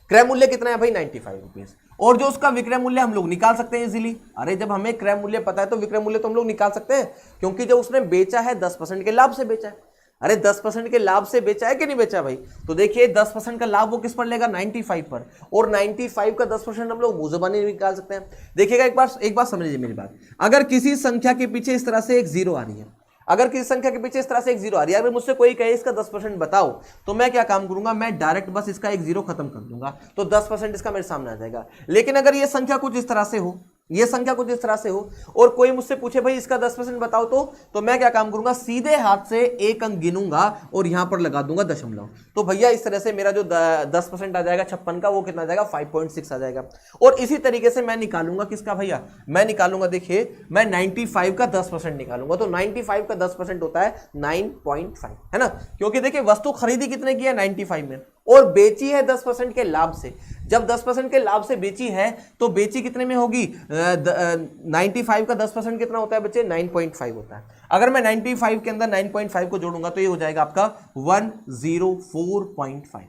क्रय मूल्य कितना है भाई 95 रुपीज, और जो उसका विक्रय मूल्य हम लोग निकाल सकते हैं इजीली। अरे जब हमें क्रय मूल्य पता है तो विक्रय मूल्य तो हम लोग निकाल सकते हैं, क्योंकि जब उसने बेचा है 10% के लाभ से बेचा है। अरे 10% के लाभ से बेचा है कि नहीं बेचा भाई, तो देखिए 10% का लाभ वो किस पर लेगा 95 पर, और 95 का 10% हम लोग मुंह ज़बानी निकाल सकते हैं। देखिएगा एक बार समझिए मेरी बात, अगर किसी संख्या के पीछे इस तरह से एक जीरो आ रही है, अगर किसी संख्या के पीछे इस तरह से एक जीरो आ रही है, अगर मुझसे कोई कहे इसका 10% बताओ, तो मैं क्या काम करूंगा, मैं डायरेक्ट बस इसका एक जीरो खत्म कर दूंगा, तो 10% इसका मेरे सामने आ जाएगा। लेकिन अगर ये संख्या कुछ इस तरह से हो, ये संख्या कुछ इस तरह से हो और कोई मुझसे पूछे भाई इसका 10% बताओ तो मैं क्या काम करूंगा, सीधे हाथ से एक अंक गिनूंगा और यहां पर लगा दूंगा दशमलव। तो भैया इस तरह से मेरा जो 10% आ जाएगा 56 का, वो कितना आ जाएगा 5.6 आ जाएगा। और इसी तरीके से मैं निकालूंगा किसका भैया, मैं निकालूंगा, देखिए मैं 95 का 10% निकालूंगा। तो 95 का 10% होता है 9.5, है ना, क्योंकि देखिए वस्तु खरीदी कितने की है 95 में और बेची है 10% के लाभ से। जब 10% के लाभ से बेची है तो बेची कितने में होगी, 95 का 10% कितना होता है बच्चे, 9.5 होता है। अगर मैं 95 के अंदर 9.5 को जोड़ूंगा तो ये हो जाएगा आपका 104.5।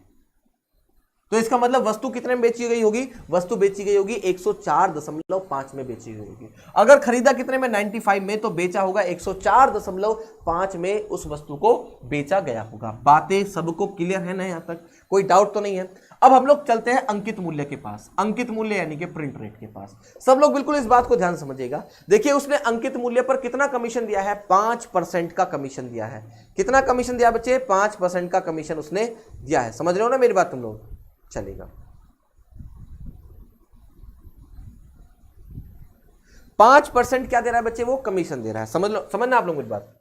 तो इसका मतलब वस्तु कितने में बेची गई होगी, वस्तु बेची गई होगी 104.5 में बेची गई होगी। अगर खरीदा कितने में 95 में, तो बेचा होगा 104.5 में उस वस्तु को बेचा गया होगा। बातें सबको क्लियर है ना, यहां तक कोई डाउट तो नहीं है। अब हम लोग चलते हैं अंकित मूल्य के पास, अंकित मूल्य यानी कि प्रिंट रेट के पास। सब लोग बिल्कुल इस बात को ध्यान समझिएगा। देखिए उसने अंकित मूल्य पर कितना कमीशन दिया है, 5% का कमीशन दिया है। कितना कमीशन दिया बच्चे, 5% का कमीशन उसने दिया है। समझ रहे हो ना मेरी बात तुम लोग, चलेगा। 5% क्या दे रहा है बच्चे, वो कमीशन दे रहा है। समझ लो, समझना आप लोग मेरी बात।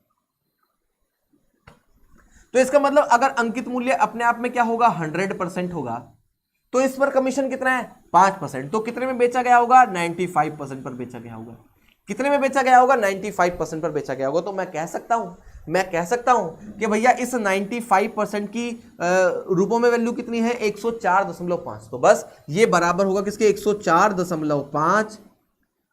तो इसका मतलब अगर अंकित मूल्य अपने आप में क्या होगा 100% होगा, तो इस पर कमीशन कितना है 5%। तो कितने में बेचा गया होगा, 95% पर बेचा गया होगा। कितने में बेचा गया होगा, 95% पर बेचा गया होगा। तो मैं कह सकता हूं कि भैया इस 95% की रूपों में वैल्यू कितनी है 104.5। तो बस ये बराबर होगा किसके, 104.5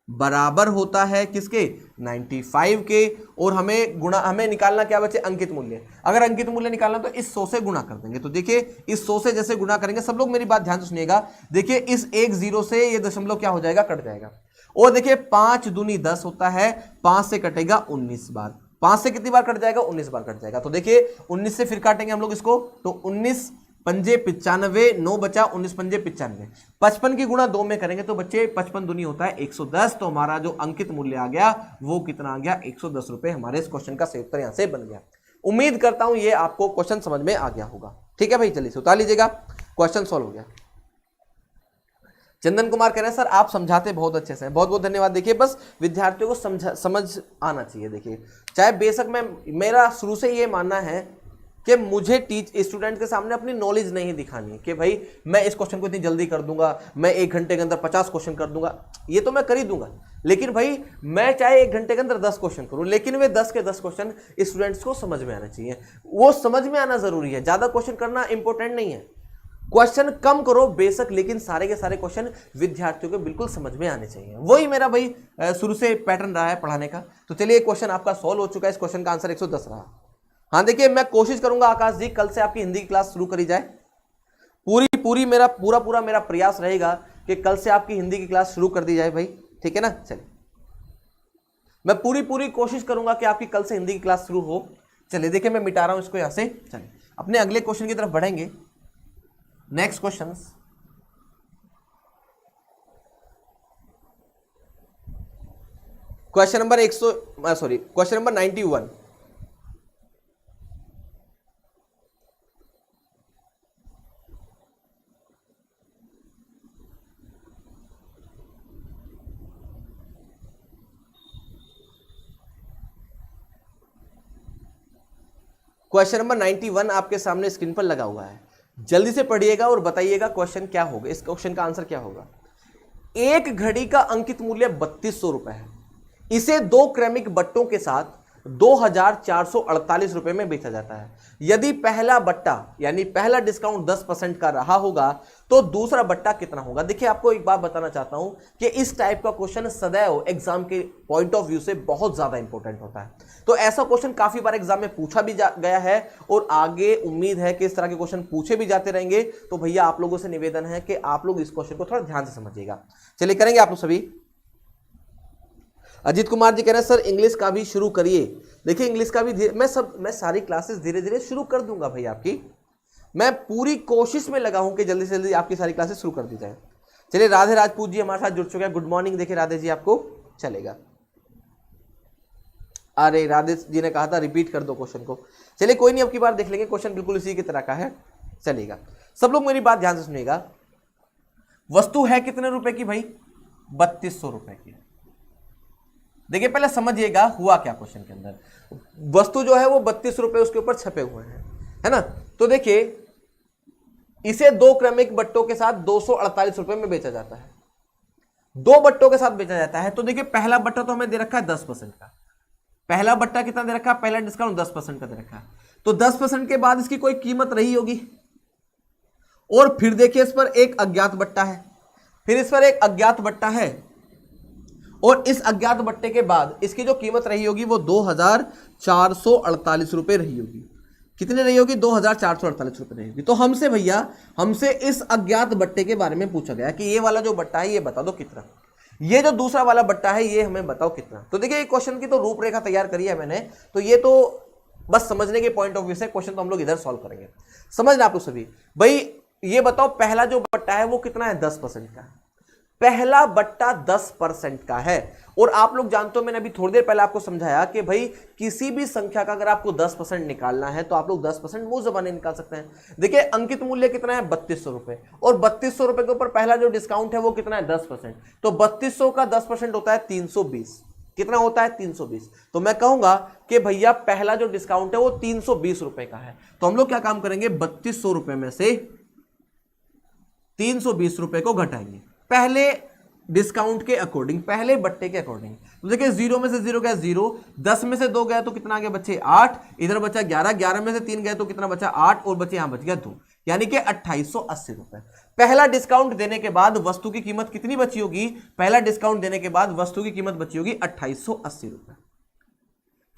बराबर होता है किसके, 95 के। और हमें निकालना क्या बचे, अंकित मूल्य। अगर अंकित मूल्य निकालना तो इस 100 से गुणा कर देंगे। तो देखिए इस 100 से जैसे गुणा करेंगे, सब लोग मेरी बात ध्यान से सुनिएगा। देखिए इस 1 0 से ये दशमलव क्या हो जाएगा, कट जाएगा। और देखिए 5 दूनी 10 होता है, 5 से कटेगा 19 बार। 5 से कितनी बार कट जाएगा, 19 बार कट जाएगा। तो देखिए 19 से फिर काटेंगे हम लोग इसको, तो 19 पंजे 95, 9 बचा, 19 पंजे 95। 55 की गुणा 2 में करेंगे तो बच्चे 55 दूनी होता है 110। तो हमारा जो अंकित मूल्य आ गया वो कितना आ गया, 110 रुपए। हमारे इस क्वेश्चन का सही उत्तर यहां से बन गया। उम्मीद करता हूं ये आपको क्वेश्चन समझ में आ गया होगा। ठीक है भाई, चलिए उतार लीजिएगा, क्वेश्चन सॉल्व हो गया। चंदन कुमार कह रहे हैं सर आप समझाते बहुत अच्छे से, बहुत बहुत धन्यवाद। देखिए बस विद्यार्थियों को समझ आना चाहिए। देखिए चाहे बेशक मेरा शुरू से ये मानना है कि मुझे स्टूडेंट के सामने अपनी नॉलेज नहीं दिखानी कि भाई मैं इस क्वेश्चन को इतनी जल्दी कर दूंगा, मैं 1 घंटे के अंदर 50 क्वेश्चन कर दूंगा। ये तो मैं कर ही दूंगा, लेकिन भाई मैं चाहे 1 घंटे के अंदर 10 क्वेश्चन करूं, लेकिन वे 10 के 10 क्वेश्चन स्टूडेंट्स को समझ में आना चाहिए। वो समझ में आना जरूरी है, ज्यादा क्वेश्चन करना इंपॉर्टेंट नहीं है। क्वेश्चन कम करो बेशक, लेकिन सारे के सारे क्वेश्चन विद्यार्थियों को बिल्कुल समझ में आने चाहिए। वही मेरा भाई शुरू से पैटर्न रहा है पढ़ाने का। तो चलिए क्वेश्चन आपका सॉल्व हो चुका है। इस क्वेश्चन का आंसर 110 रहा। हाँ देखिए मैं कोशिश करूंगा आकाश जी कल से आपकी हिंदी की क्लास शुरू करी जाए। पूरा मेरा प्रयास रहेगा कि कल से आपकी हिंदी की क्लास शुरू कर दी जाए भाई, ठीक है ना। चलिए मैं पूरी कोशिश करूंगा कि आपकी कल से हिंदी की क्लास शुरू हो। चलिए देखिए मैं मिटा रहा हूं इसको यहां से। चलिए अपने अगले क्वेश्चन की तरफ बढ़ेंगे। Next question, question number 91। Question number 91 आपके सामने स्क्रीन पर लगा हुआ है। जल्दी से पढ़िएगा और बताइएगा क्वेश्चन क्या होगा, इस क्वेश्चन का आंसर क्या होगा। एक घड़ी का अंकित मूल्य 3200 रुपए है। इसे 2 क्रमिक बट्टों के साथ 2448 रुपए में बेचा जाता है। यदि पहला बट्टा यानी पहला डिस्काउंट 10% का रहा होगा तो दूसरा बट्टा कितना होगा। देखिए आपको एक बात बताना चाहता हूं कि इस टाइप का क्वेश्चन सदैव एग्जाम के पॉइंट ऑफ व्यू से बहुत ज्यादा इंपॉर्टेंट होता है। तो ऐसा क्वेश्चन काफी बार एग्जाम में पूछा भी गया है और आगे उम्मीद है कि इस तरह के क्वेश्चन पूछे भी जाते रहेंगे। तो भैया आप लोगों से निवेदन है कि आप लोग इस क्वेश्चन को थोड़ा ध्यान से समझिएगा। चलिए करेंगे आप लोग सभी। अजीत कुमार जी कह रहे हैं सर इंग्लिश का भी शुरू करिए। देखिए इंग्लिश का भी मैं सारी क्लासेस धीरे धीरे शुरू कर दूंगा भाई आपकी। मैं पूरी कोशिश में लगा हूं कि जल्दी से जल्दी आपकी सारी क्लासेस शुरू कर दी जाए। चलिए राधे राजपूत जी हमारे साथ जुड़ चुके हैं, गुड मॉर्निंग। देखिए राधे जी आपको चलेगा। अरे राधे जी ने कहा था रिपीट कर दो क्वेश्चन को। चलिए कोई नहीं, अब की बार देख लेंगे, क्वेश्चन बिल्कुल इसी की तरह का है। चलेगा, सब लोग मेरी बात ध्यान से सुनिएगा। वस्तु है कितने रुपए की भाई, 3200 रुपए की। देखिए पहले समझिएगा हुआ क्या क्वेश्चन के अंदर। वस्तु जो है वो 32 रुपए उसके ऊपर छपे हुए हैं, है ना। तो देखिए इसे दो क्रमिक बट्टों के साथ 248 रुपए में बेचा जाता है, दो बट्टों के साथ बेचा जाता है। तो देखिए पहला बट्टा तो हमें दे रखा है 10% का, पहला बट्टा कितना दे रखा है, पहला डिस्काउंट 10% का दे रखा है। तो 10% के बाद इसकी कोई कीमत रही होगी, और फिर देखिए इस पर एक अज्ञात बट्टा है, फिर इस पर एक अज्ञात बट्टा है, और इस अज्ञात बट्टे के बाद इसकी जो कीमत रही होगी वो 2448 रुपए रही होगी। कितने रही होगी, 2448 रुपए रही होगी। तो हमसे भैया, हमसे इस अज्ञात बट्टे के बारे में पूछा गया कि ये वाला जो बट्टा है ये बता दो कितना, ये जो दूसरा वाला बट्टा है ये हमें बताओ कितना। तो देखिए क्वेश्चन की तो रूपरेखा तैयार करी है मैंने, तो ये तो बस समझने के पॉइंट ऑफ व्यू से क्वेश्चन तो हम लोग इधर सॉल्व करेंगे। समझना आप लोग सभी। भाई ये बताओ पहला जो बट्टा है वो कितना है, 10% का। पहला बट्टा 10% का है, और आप लोग जानते हो मैंने अभी थोड़ी देर पहले आपको समझाया कि भाई किसी भी संख्या का अगर आपको 10% निकालना है तो आप लोग 10% मुंह ज़बानी निकाल सकते हैं। देखिए अंकित मूल्य कितना है, 3200 रुपए, और 3200 रुपए के ऊपर पहला जो डिस्काउंट है वो कितना है, 10%। तो 3200 का 10% होता है 320। कितना होता है, 320। तो मैं कहूंगा कि भैया पहला जो डिस्काउंट है वो 320 रुपए का है। तो हम लोग क्या काम करेंगे, 3200 रुपए में से 320 रुपए को घटाएंगे पहले डिस्काउंट के अकॉर्डिंग, पहले बट्टे के अकॉर्डिंग। तो देखिए 0 में से 0 गया 0, 10 में से 2 गया तो कितना आ गया बच्चे 8, इधर बचा 11, 11 में से 3 गया तो कितना बचा 8, और बचे यहां बच गया 2, यानी कि 2880 रुपए। पहला डिस्काउंट देने के बाद वस्तु की कीमत कितनी बची होगी, पहला डिस्काउंट देने के बाद वस्तु की कीमत बची होगी 2880 रुपए।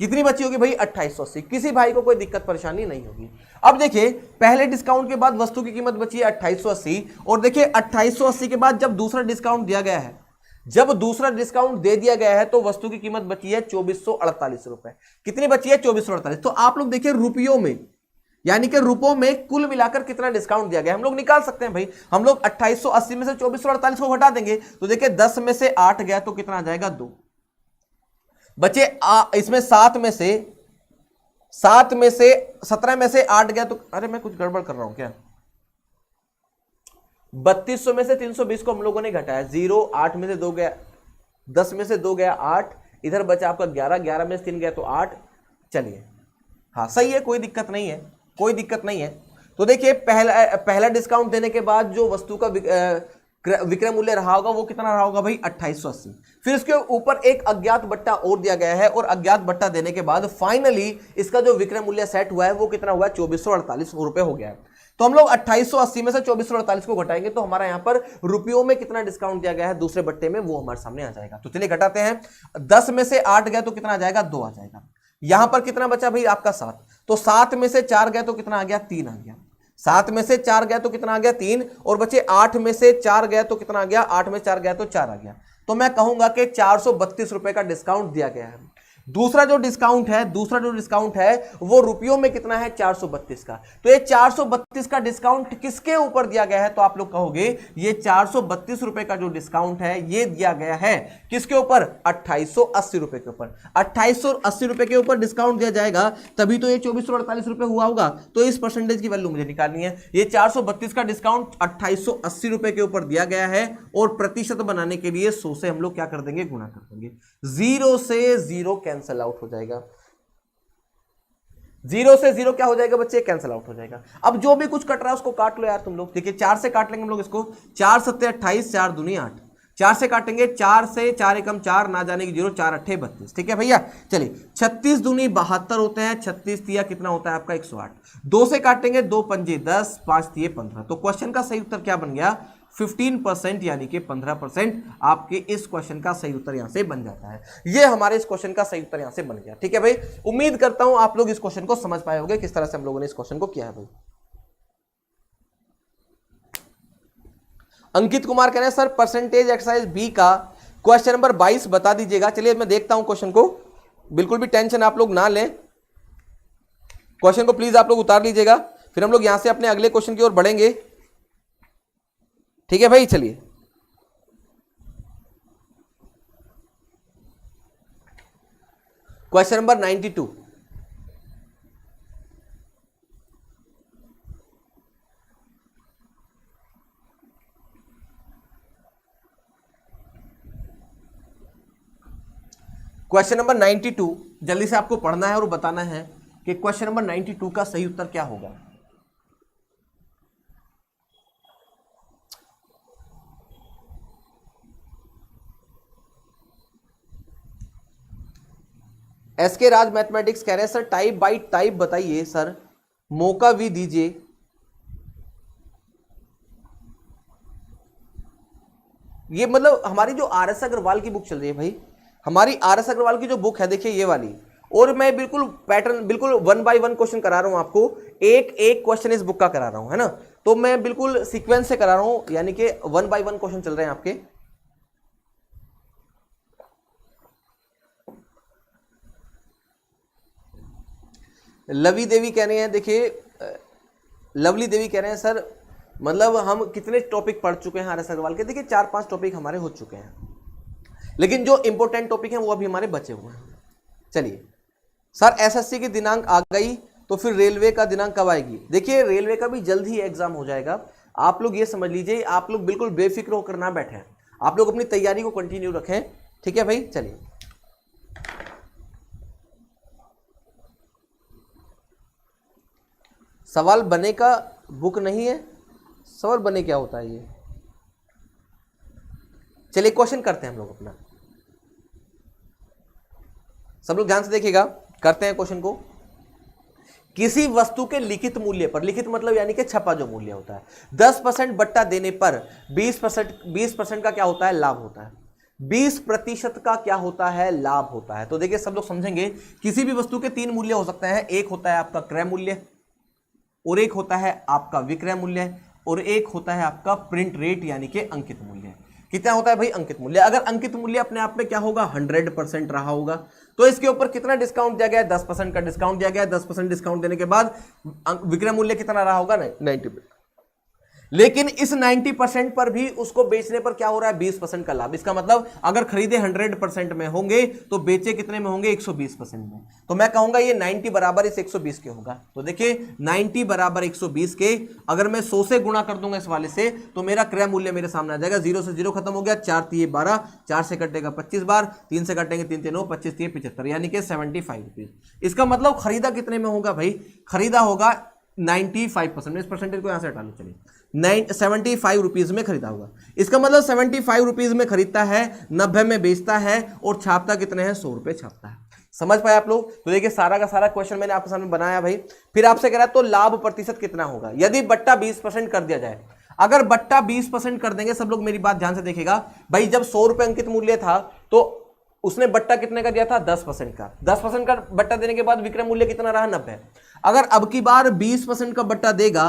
कितनी बची होगी भाई, 2880। किसी भाई को कोई दिक्कत परेशानी नहीं होगी। अब देखिए पहले डिस्काउंट के बाद वस्तु की कीमत बची है 2880, और देखिए 2880 के बाद जब दूसरा डिस्काउंट दिया गया है, जब दूसरा डिस्काउंट दे दिया गया है तो वस्तु की कीमत बची है 2448 रुपए। कितनी बची है, 2448। तो आप लोग देखिए रुपयों में, यानी कि रुपयों में कुल मिलाकर कितना डिस्काउंट दिया गया हम लोग निकाल सकते हैं भाई। हम लोग 2880 में से 2448 को घटा देंगे, तो देखिए 10 में से 8 गया तो कितना आ जाएगा 2 बचे। इसमें 7 में से 17 में से 8 गया तो, अरे मैं कुछ गड़बड़ कर रहा हूं क्या, 3200 में से 320 को हम लोगों ने घटाया, 0, 8 में से 2 गया, 10 में से 2 गया 8, इधर बचा आपका 11, 11 में से 3 गया तो 8। चलिए हाँ सही है, कोई दिक्कत नहीं है, कोई दिक्कत नहीं है। तो देखिए पहला डिस्काउंट देने के बाद जो वस्तु का विक्रय मूल्य रहा होगा वो कितना रहा होगा भाई, 2880। फिर इसके ऊपर एक अज्ञात बट्टा और दिया गया है, और अज्ञात बट्टा देने के बाद फाइनली इसका जो विक्रय मूल्य सेट हुआ है वो कितना हुआ है, 2448 रुपए हो गया है। तो हम लोग 2880 में से 2448 को घटाएंगे तो हमारा यहां पर रुपयों में कितना डिस्काउंट दिया गया है दूसरे बट्टे में, वो हमारे सामने आ जाएगा। तो चलिए घटाते हैं, 10 में से 8 गया तो कितना आ जाएगा, 2 आ जाएगा। यहां पर कितना बचा भाई आपका 7, तो 7 में से 4 गया तो कितना आ गया, 3 आ गया। 7 में से 4 गया तो कितना आ गया, 3, और बचे 8 में से 4 गया तो कितना आ गया, 8 में 4 गया तो 4 आ गया। तो मैं कहूंगा कि 432 रुपए का डिस्काउंट दिया गया है। दूसरा जो डिस्काउंट है वो रुपयों में कितना है, 432 का। तो ये 432 का डिस्काउंट किसके ऊपर दिया गया है, तो आप लोग कहोगे ये 432 रुपए का जो डिस्काउंट है ये दिया गया है किसके ऊपर, 2880 रुपए के ऊपर। 2880 रुपए के ऊपर डिस्काउंट दिया जाएगा तभी तो ये 2448 रुपए हुआ होगा। तो इस परसेंटेज की वैल्यू मुझे निकालनी है। ये 432 का डिस्काउंट 2880 रुपए के ऊपर दिया गया है, और प्रतिशत बनाने के लिए 100 से हम लोग क्या कर देंगे, गुणा कर देंगे। 0 से 0 कैंसल आउट हो जाएगा, 0 से 0 क्या हो जाएगा बच्चे, कैंसल आउट हो जाएगा। अब जो भी कुछ कट रहा है उसको काट लो यार तुम लोग। देखिए 4 से काट लेंगे हम लोग इसको, 4 सत्ते 28, 4 दूनी 8, 4 से काटेंगे, 4 से 4 एकम 4, ना जाने की 0, 4 अट्ठे 32। ठीक है भैया, चलिए 36 दूनी 72 होते हैं, 36 तिया कितना होता है आपका 108। 2 से काटेंगे, 2 पंजे 10, 5 तिये 15। तो क्वेश्चन का सही उत्तर क्या बन गया, 15%, यानी कि 15% आपके इस क्वेश्चन का सही उत्तर यहां से बन जाता है। ये हमारे इस क्वेश्चन का सही उत्तर यहां से बन गया। ठीक है भाई, उम्मीद करता हूं आप लोग इस क्वेश्चन को समझ पाए होंगे किस तरह से हम लोगों ने इस क्वेश्चन को किया है भाई। अंकित कुमार कह रहे हैं सर परसेंटेज एक्सरसाइज बी का क्वेश्चन नंबर 22 बता दीजिएगा। चलिए मैं देखता हूं क्वेश्चन को, बिल्कुल भी टेंशन आप लोग ना लें, क्वेश्चन को प्लीज आप लोग उतार लीजिएगा, फिर हम लोग यहां से अपने अगले क्वेश्चन की ओर बढ़ेंगे। ठीक है भाई, चलिए क्वेश्चन नंबर 92। क्वेश्चन नंबर 92 जल्दी से आपको पढ़ना है और बताना है कि क्वेश्चन नंबर 92 का सही उत्तर क्या होगा। एसके राज मैथमेटिक्स कह रहे हैं सर टाइप बाय टाइप बताइए सर, मौका भी दीजिए। ये मतलब हमारी जो आर एस अग्रवाल की बुक चल रही है भाई, हमारी आर एस अग्रवाल की जो बुक है देखिए ये वाली, और मैं बिल्कुल पैटर्न बिल्कुल 1 बाय 1 क्वेश्चन करा रहा हूं आपको, एक एक क्वेश्चन इस बुक का करा रहा हूं, है ना। तो मैं बिल्कुल सीक्वेंस से करा रहा हूं, यानी कि 1 बाय 1 क्वेश्चन चल रहे हैं आपके। लवी देवी कह रहे हैं, देखिए लवली देवी कह रहे हैं सर मतलब हम कितने टॉपिक पढ़ चुके हैं आर एस अग्रवाल के। देखिए 4-5 टॉपिक हमारे हो चुके हैं, लेकिन जो इंपॉर्टेंट टॉपिक हैं वो अभी हमारे बचे हुए हैं। चलिए सर एसएससी की दिनांक आ गई तो फिर रेलवे का दिनांक कब आएगी। देखिए रेलवे का भी जल्द ही एग्जाम हो जाएगा, आप लोग ये समझ लीजिए, आप लोग बिल्कुल बेफिक्र होकर ना बैठे, आप लोग अपनी तैयारी को कंटिन्यू रखें, ठीक है भाई। चलिए सवाल बने का बुक नहीं है, सवाल बने क्या होता है ये। चलिए क्वेश्चन करते हैं हम लोग अपना, सब लोग ध्यान से देखिएगा, करते हैं क्वेश्चन को। किसी वस्तु के लिखित मूल्य पर, लिखित मतलब यानी कि छपा जो मूल्य होता है, 10% बट्टा देने पर 20% का क्या होता है, लाभ होता है। 20% का क्या होता है, लाभ होता है। तो देखिए सब लोग समझेंगे, किसी भी वस्तु के 3 मूल्य हो सकते हैं, एक होता है आपका क्रय मूल्य, और एक होता है आपका विक्रय मूल्य, और एक होता है आपका प्रिंट रेट यानी कि अंकित मूल्य। कितना होता है भाई, अंकित मूल्य। अगर अंकित मूल्य अपने आप में क्या होगा, 100% रहा होगा, तो इसके ऊपर कितना डिस्काउंट दिया गया है, 10% का डिस्काउंट दिया गया है। 10% डिस्काउंट देने के बाद विक्रय मूल्य कितना रहा होगा, 90। लेकिन इस 90% पर भी उसको बेचने पर क्या हो रहा है, 20% का लाभ। इसका मतलब अगर खरीदे 100% में होंगे तो बेचे कितने में होंगे, 120% में। तो मैं कहूंगा ये 90 बराबर इस 120 के होगा। तो देखिए 90 बराबर 120 के अगर मैं 100 से गुणा कर दूंगा इस वाले से, तो मेरा क्रय मूल्य मेरे सामने आ जाएगा। 0 से 0 खत्म हो गया, 4 3 12, 4 से कटेगा 25 बार, 3 से कटेंगे 3 3 9, 25 3 75, यानी कि 75 रुपीज। इसका मतलब खरीदा कितने में होगा भाई, खरीदा होगा 95%। इस परसेंटेज को यहां से हटा लो, चलिए 75 रुपीज में खरीदा होगा। इसका मतलब 75 रुपीज में खरीदता है, 90 में बेचता है, और छापता कितने हैं, 100 रुपए छापता है। समझ पाए आप लोग। तो देखिए सारा का सारा क्वेश्चन मैंने आपके सामने बनाया भाई। फिर आपसे कह रहा है तो लाभ प्रतिशत कितना होगा, यदि बट्टा 20% कर दिया जाए। अगर बट्टा 20% कर देंगे, सब लोग मेरी बात ध्यान से देखिएगा भाई, जब 100 रुपए अंकित मूल्य था तो उसने बट्टा कितने का दिया था, 10% का। 10% का बट्टा देने के बाद विक्रय मूल्य कितना रहा, 90। अगर अब की बार 20% का बट्टा देगा,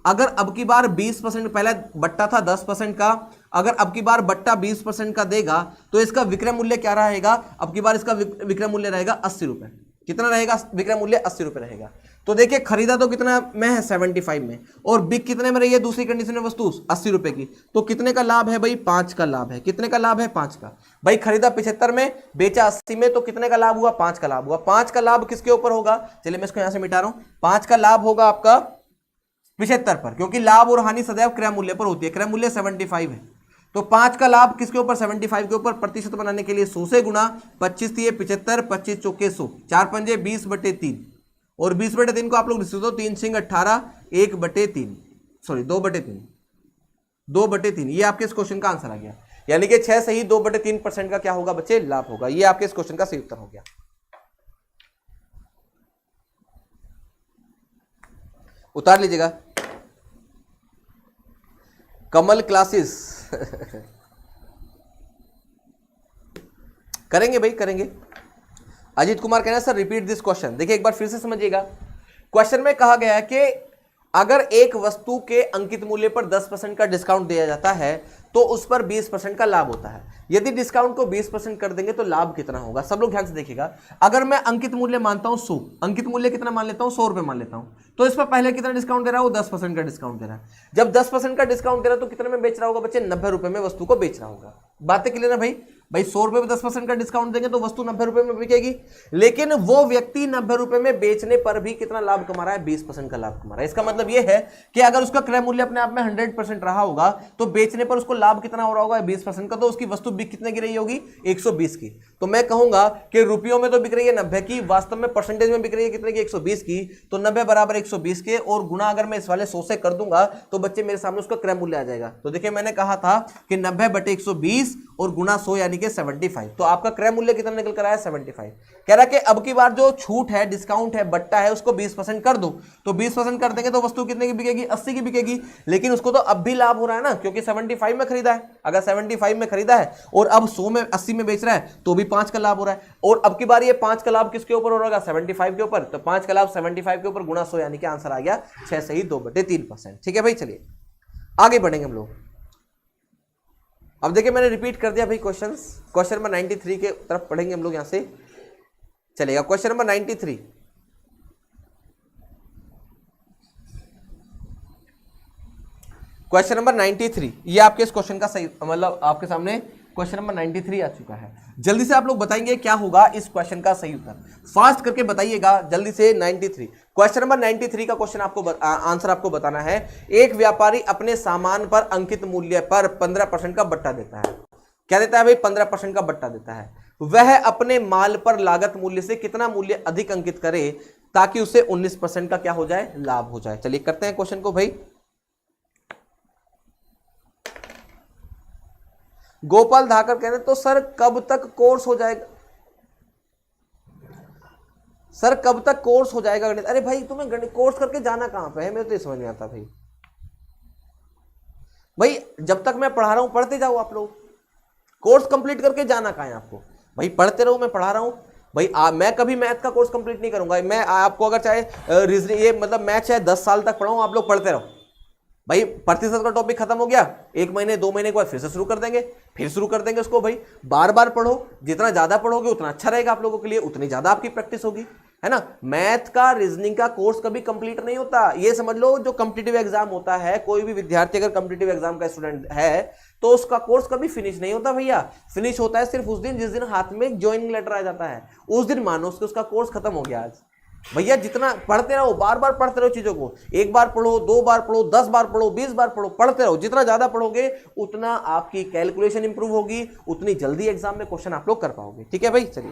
अगर अब की बार 20%, पहले बट्टा था 10% का, अगर अब की बार बट्टा 20% का देगा तो इसका विक्रय मूल्य क्या रहेगा, अब की बार इसका विक्रय मूल्य रहेगा 80 रुपए। कितना रहेगा विक्रय मूल्य, 80 रुपए रहेगा। तो देखिए खरीदा तो कितना में है, 75 में, और बिक कितने में रही है दूसरी कंडीशन में वस्तु, 80 रुपए की। तो कितने का लाभ है भाई, 5 का लाभ है। कितने का लाभ है, 5 का। भाई खरीदा 75 में, बेचा 80 में, तो कितने का लाभ हुआ, 5 का लाभ हुआ। 5 का लाभ किसके ऊपर होगा, चलिए मैं इसको यहां से मिटा रहा हूं। 5 का लाभ होगा आपका 75 पर, क्योंकि लाभ और हानि सदैव क्रय मूल्य पर होती है। क्रय मूल्य 75 है, तो 5 का लाभ किसके ऊपर, 75 के ऊपर। प्रतिशत बनाने के लिए 100 से गुणा, 25 दिए 75, 25 चौके 100, 4 पंजे 20/3, और 20/3 को आप लोग लिख दो, 3 सिंह 18, 1/3, सॉरी 2/3, 2/3। ये आपके इस क्वेश्चन का आंसर आ गया, यानी कि 6 सही 2/3% का क्या होगा बच्चे, लाभ होगा। ये आपके इस क्वेश्चन का सही उत्तर हो गया। उतार लीजिएगा। कमल क्लासेस करेंगे भाई, करेंगे। अजीत कुमार कह रहे हैं सर रिपीट दिस क्वेश्चन। देखिए एक बार फिर से समझिएगा। क्वेश्चन में कहा गया है कि अगर एक वस्तु के अंकित मूल्य पर 10% का डिस्काउंट दिया जाता है तो उस पर 20% का लाभ होता है। यदि डिस्काउंट को 20% कर देंगे तो लाभ कितना होगा। सब लोग ध्यान से देखिएगा। अगर मैं अंकित मूल्य मानता हूं 100, अंकित मूल्य कितना मान लेता हूं, 100 रुपए मान लेता हूं, तो इस पर पहले कितना डिस्काउंट दे रहा है, वो 10% का डिस्काउंट दे रहा है। जब 10% का डिस्काउंट दे रहा है तो कितने में बेच रहा होगा बच्चे, 90 रुपए में वस्तु को बेच रहा होगा। बातें क्लियर है भाई। भाई 100 रुपए में 10% का डिस्काउंट देंगे तो वस्तु 90 रुपए में बिकेगी, लेकिन वो व्यक्ति 90 रुपए में बेचने पर भी कितना लाभ कमा रहा है, 20% का लाभ कमा रहा है। इसका मतलब ये है कि अगर उसका क्रय मूल्य अपने आप में 100% रहा होगा तो बेचने पर उसको लाभ कितना हो रहा होगा, 20% का, तो उसकी वस्तु बिक कितने की रही होगी, 120 की। तो मैं कहूंगा कि रुपयों में तो बिक रही है 90 की, वास्तव में परसेंटेज में बिक रही है कितने की, 120 की। तो 90 बराबर 120 के, और गुना अगर मैं इस वाले 100 से कर दूंगा तो बच्चे मेरे सामने उसका क्रय मूल्य आ जाएगा। तो देखिए मैंने कहा था कि 90 बटे 120 और गुना 100 यानी कि 75। तो आपका क्रय मूल्य कितना निकल कर आया, 75। कह रहा कि अब की बार जो छूट है, डिस्काउंट है, बट्टा है, उसको 20% कर दो। तो 20% कर देंगे तो वस्तु कितने की बिकेगी, 80 की बिकेगी। लेकिन उसको तो अब भी लाभ हो रहा है ना, क्योंकि 75 में खरीदा है। अगर 75 में खरीदा है और अब 100 में 80 में बेच रहा है तो भी 5 का लाभ हो रहा है। और अब की बार ये 5 का लाभ किसके ऊपर हो रहा है, 75 के ऊपर। तो 5 का लाभ 75 के ऊपर गुना 100 यानी कि आंसर आ गया 6 से ही 2/3%। ठीक है भाई, चलिए आगे बढ़ेंगे हम लोग। अब देखिए मैंने रिपीट कर दिया भाई क्वेश्चन नंबर 93 के तरफ पढ़ेंगे हम लोग, यहां से चलेगा। क्वेश्चन नंबर 93, क्वेश्चन नंबर 93, ये आपके इस क्वेश्चन का सही, मतलब आपके सामने क्वेश्चन नंबर 93 आ चुका है। जल्दी से आप लोग बताएंगे क्या होगा इस क्वेश्चन का सही उत्तर, फास्ट करके बताइएगा जल्दी से। 93 क्वेश्चन नंबर 93 का क्वेश्चन आपको आंसर आपको बताना है। एक व्यापारी अपने सामान पर अंकित मूल्य पर 15% का बट्टा देता है। क्या देता है भाई, 15% का बट्टा देता है। वह अपने माल पर लागत मूल्य से कितना मूल्य अधिक अंकित करे ताकि उसे 19% का क्या हो जाए, लाभ हो जाए। चलिए करते हैं क्वेश्चन को भाई। गोपाल धाकर कह रहे तो सर कब तक कोर्स हो जाएगा, सर कब तक कोर्स हो जाएगा गणित। अरे भाई तुम्हें गणित कोर्स करके जाना कहां पे है, मेरे तो ये समझ नहीं आता भाई। भाई जब तक मैं पढ़ा रहा हूं पढ़ते जाओ आप लोग, कोर्स कंप्लीट करके जाना कहां है आपको। भाई पढ़ते रहो, मैं पढ़ा रहा हूं भाई। मैं कभी मैथ का कोर्स कंप्लीट नहीं करूंगा। मैं आपको अगर चाहे रीजनिंग, ये मतलब मैथ चाहे 10 साल तक पढ़ाऊं, आप लोग पढ़ते रहो भाई। प्रतिशत का टॉपिक खत्म हो गया, 1 महीने 2 महीने के बाद फिर से शुरू कर देंगे, फिर शुरू कर देंगे उसको। भाई बार बार पढ़ो, जितना ज्यादा पढ़ोगे उतना अच्छा रहेगा आप लोगों के लिए, उतनी ज्यादा आपकी प्रैक्टिस होगी, है ना। मैथ का, रीजनिंग का कोर्स कभी कंप्लीट नहीं होता। ये समझ लो जो कॉम्पिटिटिव एग्जाम होता है, कोई भी विद्यार्थी अगर कॉम्पिटिटिव एग्जाम का स्टूडेंट है तो उसका कोर्स कभी फिनिश नहीं होता भैया। फिनिश होता है सिर्फ उस दिन जिस दिन हाथ में ज्वाइनिंग लेटर आ जाता है, उस दिन मानो उसका कोर्स खत्म हो गया आज। भैया जितना पढ़ते रहो, बार बार पढ़ते रहो चीजों को, 1 बार पढ़ो, 2 बार पढ़ो, 10 बार पढ़ो, 20 बार पढ़ो, पढ़ते रहो। जितना ज्यादा पढ़ोगे उतना आपकी कैलकुलेशन इंप्रूव होगी, उतनी जल्दी एग्जाम में क्वेश्चन आप लोग कर पाओगे। ठीक है भाई, चलिए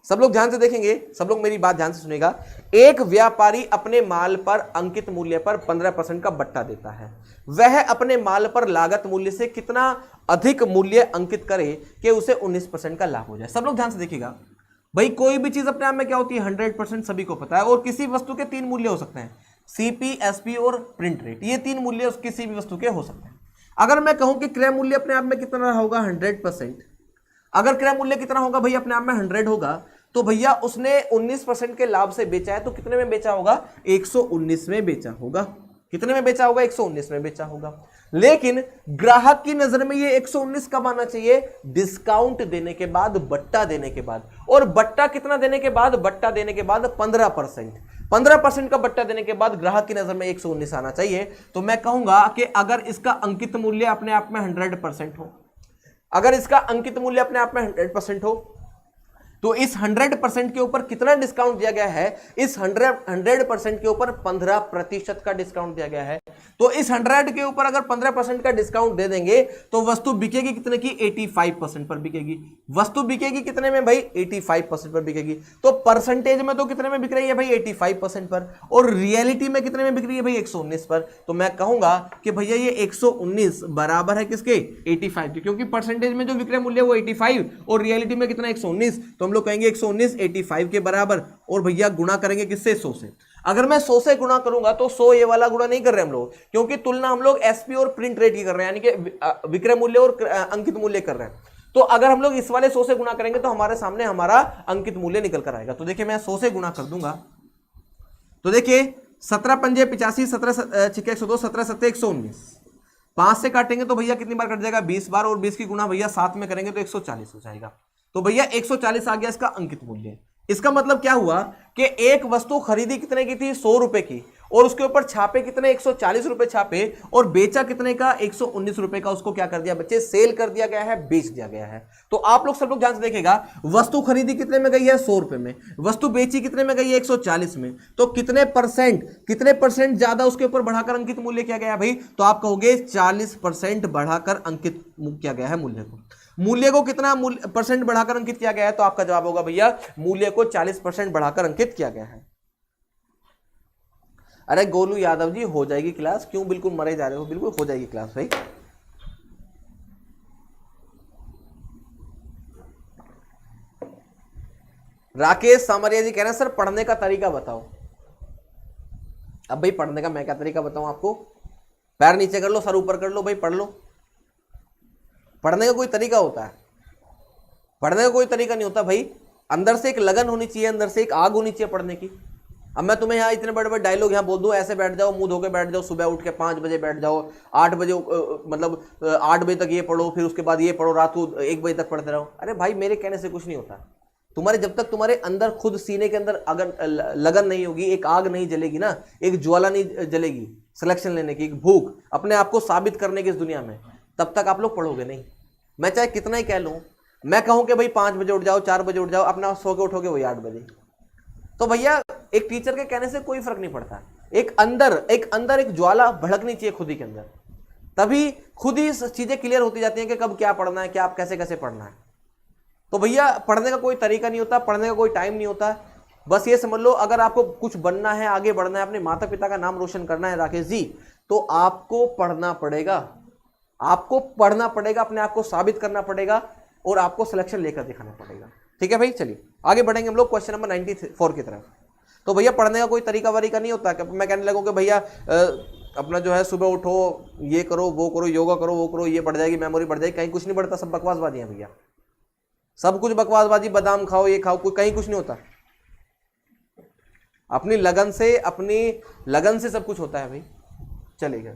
सब लोग ध्यान से देखेंगे, सब लोग मेरी बात ध्यान से सुनेगा। एक व्यापारी अपने माल पर अंकित मूल्य पर 15% का बट्टा देता है। वह अपने माल पर लागत मूल्य से कितना अधिक मूल्य अंकित करे कि उसे 19% का लाभ हो जाए। सब लोग ध्यान से देखिएगा भाई, कोई भी चीज अपने आप में क्या होती है, 100% सभी को पता है। और किसी वस्तु के 3 मूल्य हो सकते हैं, सीपी, एसपी और प्रिंट रेट। ये 3 मूल्य किसी भी वस्तु के हो सकते हैं। अगर मैं कहूं कि क्रय मूल्य अपने आप में कितना होगा, 100%, अगर क्रय मूल्य कितना होगा भाई, अपने आप में 100 होगा, तो भैया उसने 19% के लाभ से बेचा है, तो कितने में बेचा होगा, 119 में बेचा होगा। कितने में बेचा होगा, 119 में बेचा होगा। लेकिन ग्राहक की नजर में ये 119 कब आना चाहिए, डिस्काउंट देने के बाद, बट्टा देने के बाद। और बट्टा कितना देने के बाद, बट्टा देने के बाद 15% का बट्टा देने के बाद ग्राहक की नजर में 119 आना चाहिए। तो मैं कहूंगा कि अगर इसका अंकित मूल्य अपने आप में 100% हो, अगर इसका अंकित मूल्य अपने आप में 100% हो, तो इस 100% के ऊपर कितना डिस्काउंट दिया गया है, इस 100% के ऊपर 15% का डिस्काउंट दिया गया है। तो इस 100 के ऊपर अगर 15% का डिस्काउंट दे देंगे तो वस्तु बिकेगी कितने की, 85% पर बिकेगी। वस्तु बिकेगी कितने में भाई, 85% पर बिकेगी। तो परसेंटेज में तो कितने में बिक रही है भाई, 85% पर, और रियलिटी में कितने में बिक रही है भाई, 119 पर। तो मैं कहूंगा कि भैया ये 119 बराबर है किसके, 85 के, क्योंकि परसेंटेज में जो विक्रय मूल्य वो 85 और रियलिटी में कितना, 119। तो हम लोग कहेंगे 119 85 के बराबर, और भैया गुणा करेंगे किससे, 100 से। अगर मैं 100 से गुणा करूंगा तो 100 ये वाला गुणा नहीं कर रहे हम लोग, क्योंकि तुलना हम लोग एसपी और प्रिंट रेट की कर रहे हैं, यानी कि विक्रय मूल्य और अंकित मूल्य कर रहे हैं। तो अगर हम लोग इस वाले 100 से गुणा करेंगे तो हमारे सामने हमारा अंकित मूल्य निकल कर आएगा। तो देखिए मैं 100 से गुणा कर दूंगा, तो देखिए 17 पंजे 85, 17 छिके 102, 17 सत्ते 119, 5 से काटेंगे तो भैया कितनी बार कट जाएगा, 20 बार, और 20 की गुणा भैया 7 में करेंगे तो 140 हो जाएगा। तो भैया 140 आ गया इसका अंकित मूल्य। इसका मतलब क्या हुआ कि एक वस्तु खरीदी कितने की थी, 100 रुपए की, और उसके ऊपर छापे कितने 140 रुपए छापे और बेचा कितने का 119 रुपए का, उसको क्या कर दिया बच्चे सेल कर दिया गया है, बेच दिया गया है। तो आप लोग सब लोग ध्यान से देखिएगा, वस्तु खरीदी कितने में गई है 100 रुपए में, वस्तु बेची कितने में गई है 140 में, तो कितने परसेंट ज्यादा उसके ऊपर बढ़ाकर अंकित मूल्य किया गया है भाई, तो आप कहोगे 40% बढ़ाकर अंकित किया गया है मूल्य को कितना परसेंट बढ़ाकर अंकित किया गया है, तो आपका जवाब होगा भैया मूल्य को 40% बढ़ाकर अंकित किया गया है। अरे गोलू यादव जी हो जाएगी क्लास, क्यों बिल्कुल मरे जा रहे हो, बिल्कुल हो जाएगी क्लास भाई। राकेश सामरिया जी कह रहे हैं सर पढ़ने का तरीका बताओ। अब भाई पढ़ने का मैं क्या तरीका बताऊं आपको, पैर नीचे कर लो सर ऊपर कर लो भाई पढ़ लो। पढ़ने का कोई तरीका होता है, पढ़ने का कोई तरीका नहीं होता भाई, अंदर से एक लगन होनी चाहिए, अंदर से एक आग होनी चाहिए पढ़ने की। अब मैं तुम्हें यहाँ इतने बड़े बड़े डायलॉग यहाँ बोल दूं, ऐसे बैठ जाओ मुंह धो के बैठ जाओ, सुबह उठ के 5 बजे बैठ जाओ, 8 बजे मतलब 8 बजे तक ये पढ़ो, फिर उसके बाद ये पढ़ो, रात को 1 बजे तक पढ़ते रहो। अरे भाई मेरे कहने से कुछ नहीं होता, तुम्हारे जब तक तुम्हारे अंदर खुद सीने के अंदर अगर लगन नहीं होगी, एक आग नहीं जलेगी ना, एक ज्वाला नहीं जलेगी सिलेक्शन लेने की, एक भूख अपने आप को साबित करने की इस दुनिया में, तब तक आप लोग पढ़ोगे नहीं। मैं चाहे कितना ही कह लूं, मैं कहूं कि भाई 5 बजे उठ जाओ, 4 बजे उठ जाओ, अपना सो के उठोगे वही 8 बजे, तो भैया एक टीचर के कहने से कोई फर्क नहीं पड़ता। एक अंदर एक ज्वाला भड़कनी चाहिए खुद ही के अंदर, तभी खुद ही चीजें क्लियर होती जाती हैं कि कब क्या पढ़ना है, क्या आप कैसे कैसे पढ़ना है। तो भैया पढ़ने का कोई तरीका नहीं होता, पढ़ने का कोई टाइम नहीं होता, बस ये समझ लो अगर आपको कुछ बनना है, आगे बढ़ना है, अपने माता पिता का नाम रोशन करना है राकेश जी, तो आपको पढ़ना पड़ेगा, आपको पढ़ना पड़ेगा, अपने आप को साबित करना पड़ेगा और आपको सिलेक्शन लेकर दिखाना पड़ेगा। ठीक है भाई, चलिए आगे बढ़ेंगे हम लोग क्वेश्चन नंबर 94 की तरफ। तो भैया पढ़ने का कोई तरीका वरीका नहीं होता कि मैं कहने लगूँ कि भैया अपना जो है सुबह उठो, ये करो वो करो, योगा करो वो करो, ये बढ़ जाएगी मेमोरी बढ़ जाएगी, कहीं कुछ नहीं बढ़ता, सब बकवासबाजी है भैया, सब कुछ बकवासबाजी, बादाम खाओ ये खाओ, कहीं कुछ नहीं होता। अपनी लगन से सब कुछ होता है भाई। चलेगा,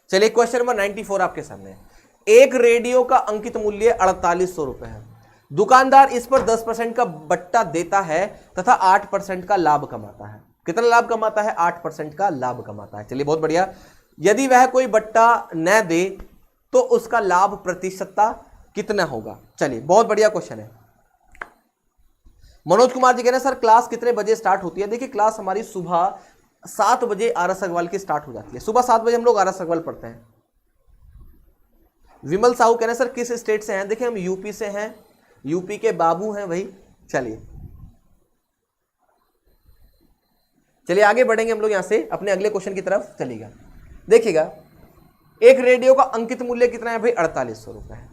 चलिए क्वेश्चन नंबर 94 आपके सामने है। एक रेडियो का अंकित मूल्य 4800 रुपए है, दुकानदार इस पर 10% का बट्टा देता है तथा 8% का लाभ कमाता है। कितना लाभ कमाता है? 8% का लाभ कमाता है। चलिए बहुत बढ़िया। यदि वह कोई बट्टा न दे तो उसका लाभ प्रतिशतता कितना होगा? चलिए बहुत बढ़िया क्वेश्चन है। मनोज कुमार जी कह रहे हैं सर क्लास कितने बजे स्टार्ट होती है? देखिए क्लास हमारी सुबह 7 बजे आरएस अग्रवाल की स्टार्ट हो जाती है। सुबह 7 बजे हम लोग आरएस अग्रवाल पढ़ते हैं। विमल साहू कह रहे हैं सर किस स्टेट से हैं? देखिए हम यूपी से हैं, यूपी के बाबू हैं भाई। चलिए आगे बढ़ेंगे हम लोग यहां से अपने अगले क्वेश्चन की तरफ चलिएगा। देखिएगा एक रेडियो का अंकित मूल्य कितना है भाई? 4800 रुपए है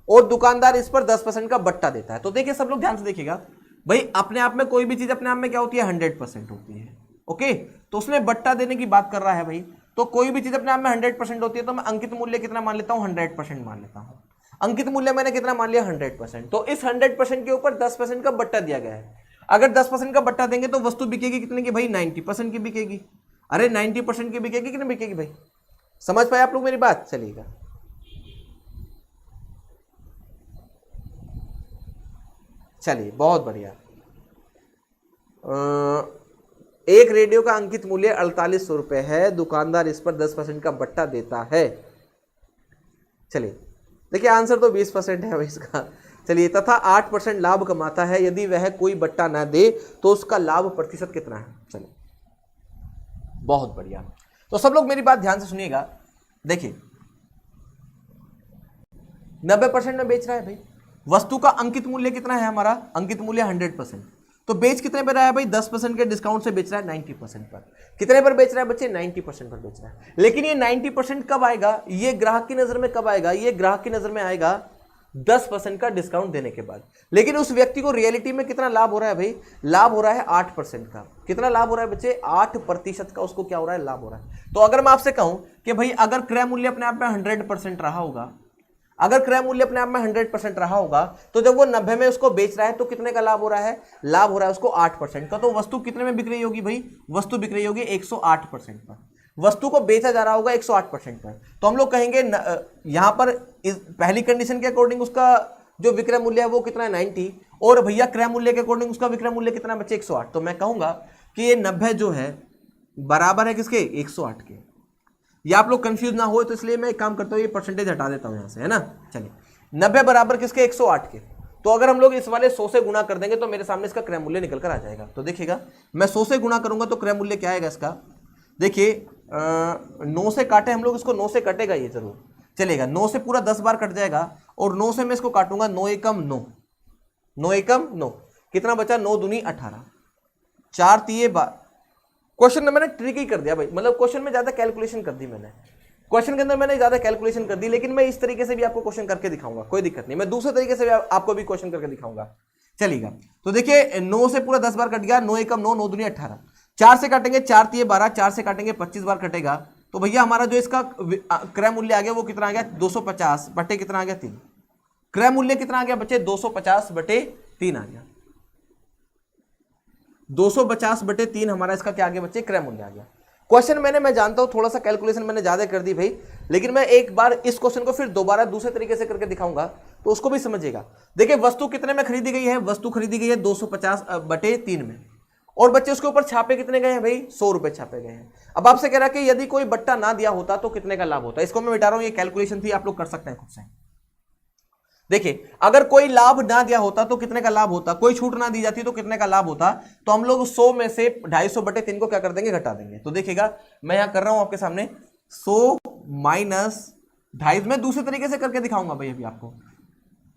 और दुकानदार इस पर 10% का बट्टा देता है। तो देखिए सब लोग ध्यान से देखिएगा भाई, अपने आप में कोई भी चीज अपने आप में क्या होती है? 100% होती है। ओके, तो उसमें बट्टा देने की बात कर रहा है भाई, तो कोई भी चीज अपने आप में 100% होती है, तो मैं अंकित मूल्य कितना मान लेता हूं? 100% मान लेता हूं। अंकित मूल्य मैंने कितना मान लिया? 100%। तो इस 100% के ऊपर 10% का बट्टा दिया गया है। अगर 10% का बट्टा देंगे तो वस्तु बिकेगी कितने की भाई? 90% की बिकेगी। अरे 90% की बिकेगी कि नहीं बिकेगी भाई? समझ पाए आप लोग मेरी बात? चलिएगा चलिए बहुत बढ़िया। एक रेडियो का अंकित मूल्य 4800 रुपए है, दुकानदार इस पर 10% का बट्टा देता है। चलिए देखिए आंसर तो 20% है भाई इसका। चलिए तथा 8% लाभ कमाता है, यदि वह कोई बट्टा ना दे तो उसका लाभ प्रतिशत कितना है? चलिए बहुत बढ़िया। तो सब लोग मेरी बात ध्यान से सुनिएगा। देखिए 90% में बेच रहा है भाई, वस्तु का अंकित मूल्य कितना है हमारा? अंकित मूल्य 100%। तो बेच कितने पर रहा है भाई? 10% के डिस्काउंट से बेच रहा है 90% पर। कितने पर बेच रहा है बच्चे? 90% पर बेच रहा है। लेकिन ये 90% कब आएगा? ये ग्राहक की नजर में कब आएगा? ये ग्राहक की नजर में आएगा 10% का डिस्काउंट देने के बाद। लेकिन उस व्यक्ति को रियलिटी में कितना लाभ हो रहा है भाई? लाभ हो रहा है 8% का। कितना लाभ हो रहा है बच्चे? 8% का उसको क्या हो रहा है? लाभ हो रहा है। तो अगर मैं आपसे कहूं कि भाई अगर क्रय मूल्य अपने आप में 100% रहा होगा, अगर क्रय मूल्य अपने आप में 100% रहा होगा, तो जब वो 90 में उसको बेच रहा है तो कितने का लाभ हो रहा है? लाभ हो रहा है उसको 8% का। तो वस्तु कितने में बिक रही होगी भाई? वस्तु बिक रही होगी 108% पर। वस्तु को बेचा जा रहा होगा 108% पर। तो हम लोग कहेंगे यहां पर इस पहली कंडीशन के अकॉर्डिंग उसका जो विक्रय मूल्य है वो कितना है 90, और भैया क्रय मूल्य के अकॉर्डिंग उसका विक्रय मूल्य कितना बचे 108। तो मैं कहूंगा कि ये 90 जो है बराबर है किसके 108 के। या आप लोग कंफ्यूज ना हो तो इसलिए मैं एक काम करता हूँ, ये परसेंटेज हटा देता हूँ यहाँ से, है ना। चलिए 90 बराबर किसके 108 के। तो अगर हम लोग इस वाले 100 से गुणा कर देंगे तो मेरे सामने इसका क्रय मूल्य निकल कर आ जाएगा। तो देखिएगा मैं 100 से गुणा करूंगा तो क्रय मूल्य क्या आएगा इसका, देखिए 9 से काटे हम लोग इसको, 9 से कटेगा ये जरूर चलेगा, 9 से पूरा 10 बार कट जाएगा, और 9 से मैं इसको काटूंगा 9 एकम 9, 9 एकम 9, कितना बचा 9 दूनी 18, 4 तिये 12। क्वेश्चन में मैंने ट्रिकी कर दिया भाई, मतलब क्वेश्चन में ज्यादा कैलकुलेशन कर दी मैंने, क्वेश्चन के अंदर मैंने ज्यादा कैलकुलेशन कर दी, लेकिन मैं इस तरीके से भी आपको क्वेश्चन करके दिखाऊंगा, कोई दिक्कत नहीं, मैं दूसरे तरीके से भी आपको भी क्वेश्चन करके दिखाऊंगा। चलिएगा तो देखिए 9 से पूरा 10 बार कट गया, 9 एकम 9, 9 दूनी 18, 4 से काटेंगे 4 तिये 12, 4 से काटेंगे 25 बार कटेगा। तो भैया हमारा जो इसका क्रय मूल्य आ गया वो कितना आ गया 250 बटे कितना आ गया 3। क्रय मूल्य कितना आ गया बच्चे 250 बटे 3 आ गया, 250 बटे 3 हमारा इसका क्या आ गया बच्चे क्रय मूल्य आ गया। क्वेश्चन मैं जानता हूं थोड़ा सा कैलकुलेशन मैंने ज्यादा कर दी भाई, लेकिन मैं एक बार इस क्वेश्चन को फिर दोबारा दूसरे तरीके से करके दिखाऊंगा तो उसको भी समझिएगा। देखिए वस्तु कितने में खरीदी गई है, वस्तु खरीदी गई है 250 बटे 3 में, और बच्चे उसके ऊपर छापे कितने गए हैं भाई 100 रुपए छापे गए हैं। अब आपसे कह रहा है कि यदि कोई बट्टा ना दिया होता तो कितने का लाभ होता। इसको मैं मिटा रहा हूं, ये कैलकुलेशन थी, आप लोग कर सकते हैं खुद से। देखिए अगर कोई लाभ ना दिया होता तो कितने का लाभ होता, कोई छूट ना दी जाती तो कितने का लाभ होता। तो हम लोग 100 में से 250 बटे 3 को क्या कर देंगे घटा देंगे। तो देखिएगा मैं यहां कर रहा हूं आपके सामने 100 माइनस 250, मैं दूसरे तरीके से करके दिखाऊंगा भाई अभी आपको।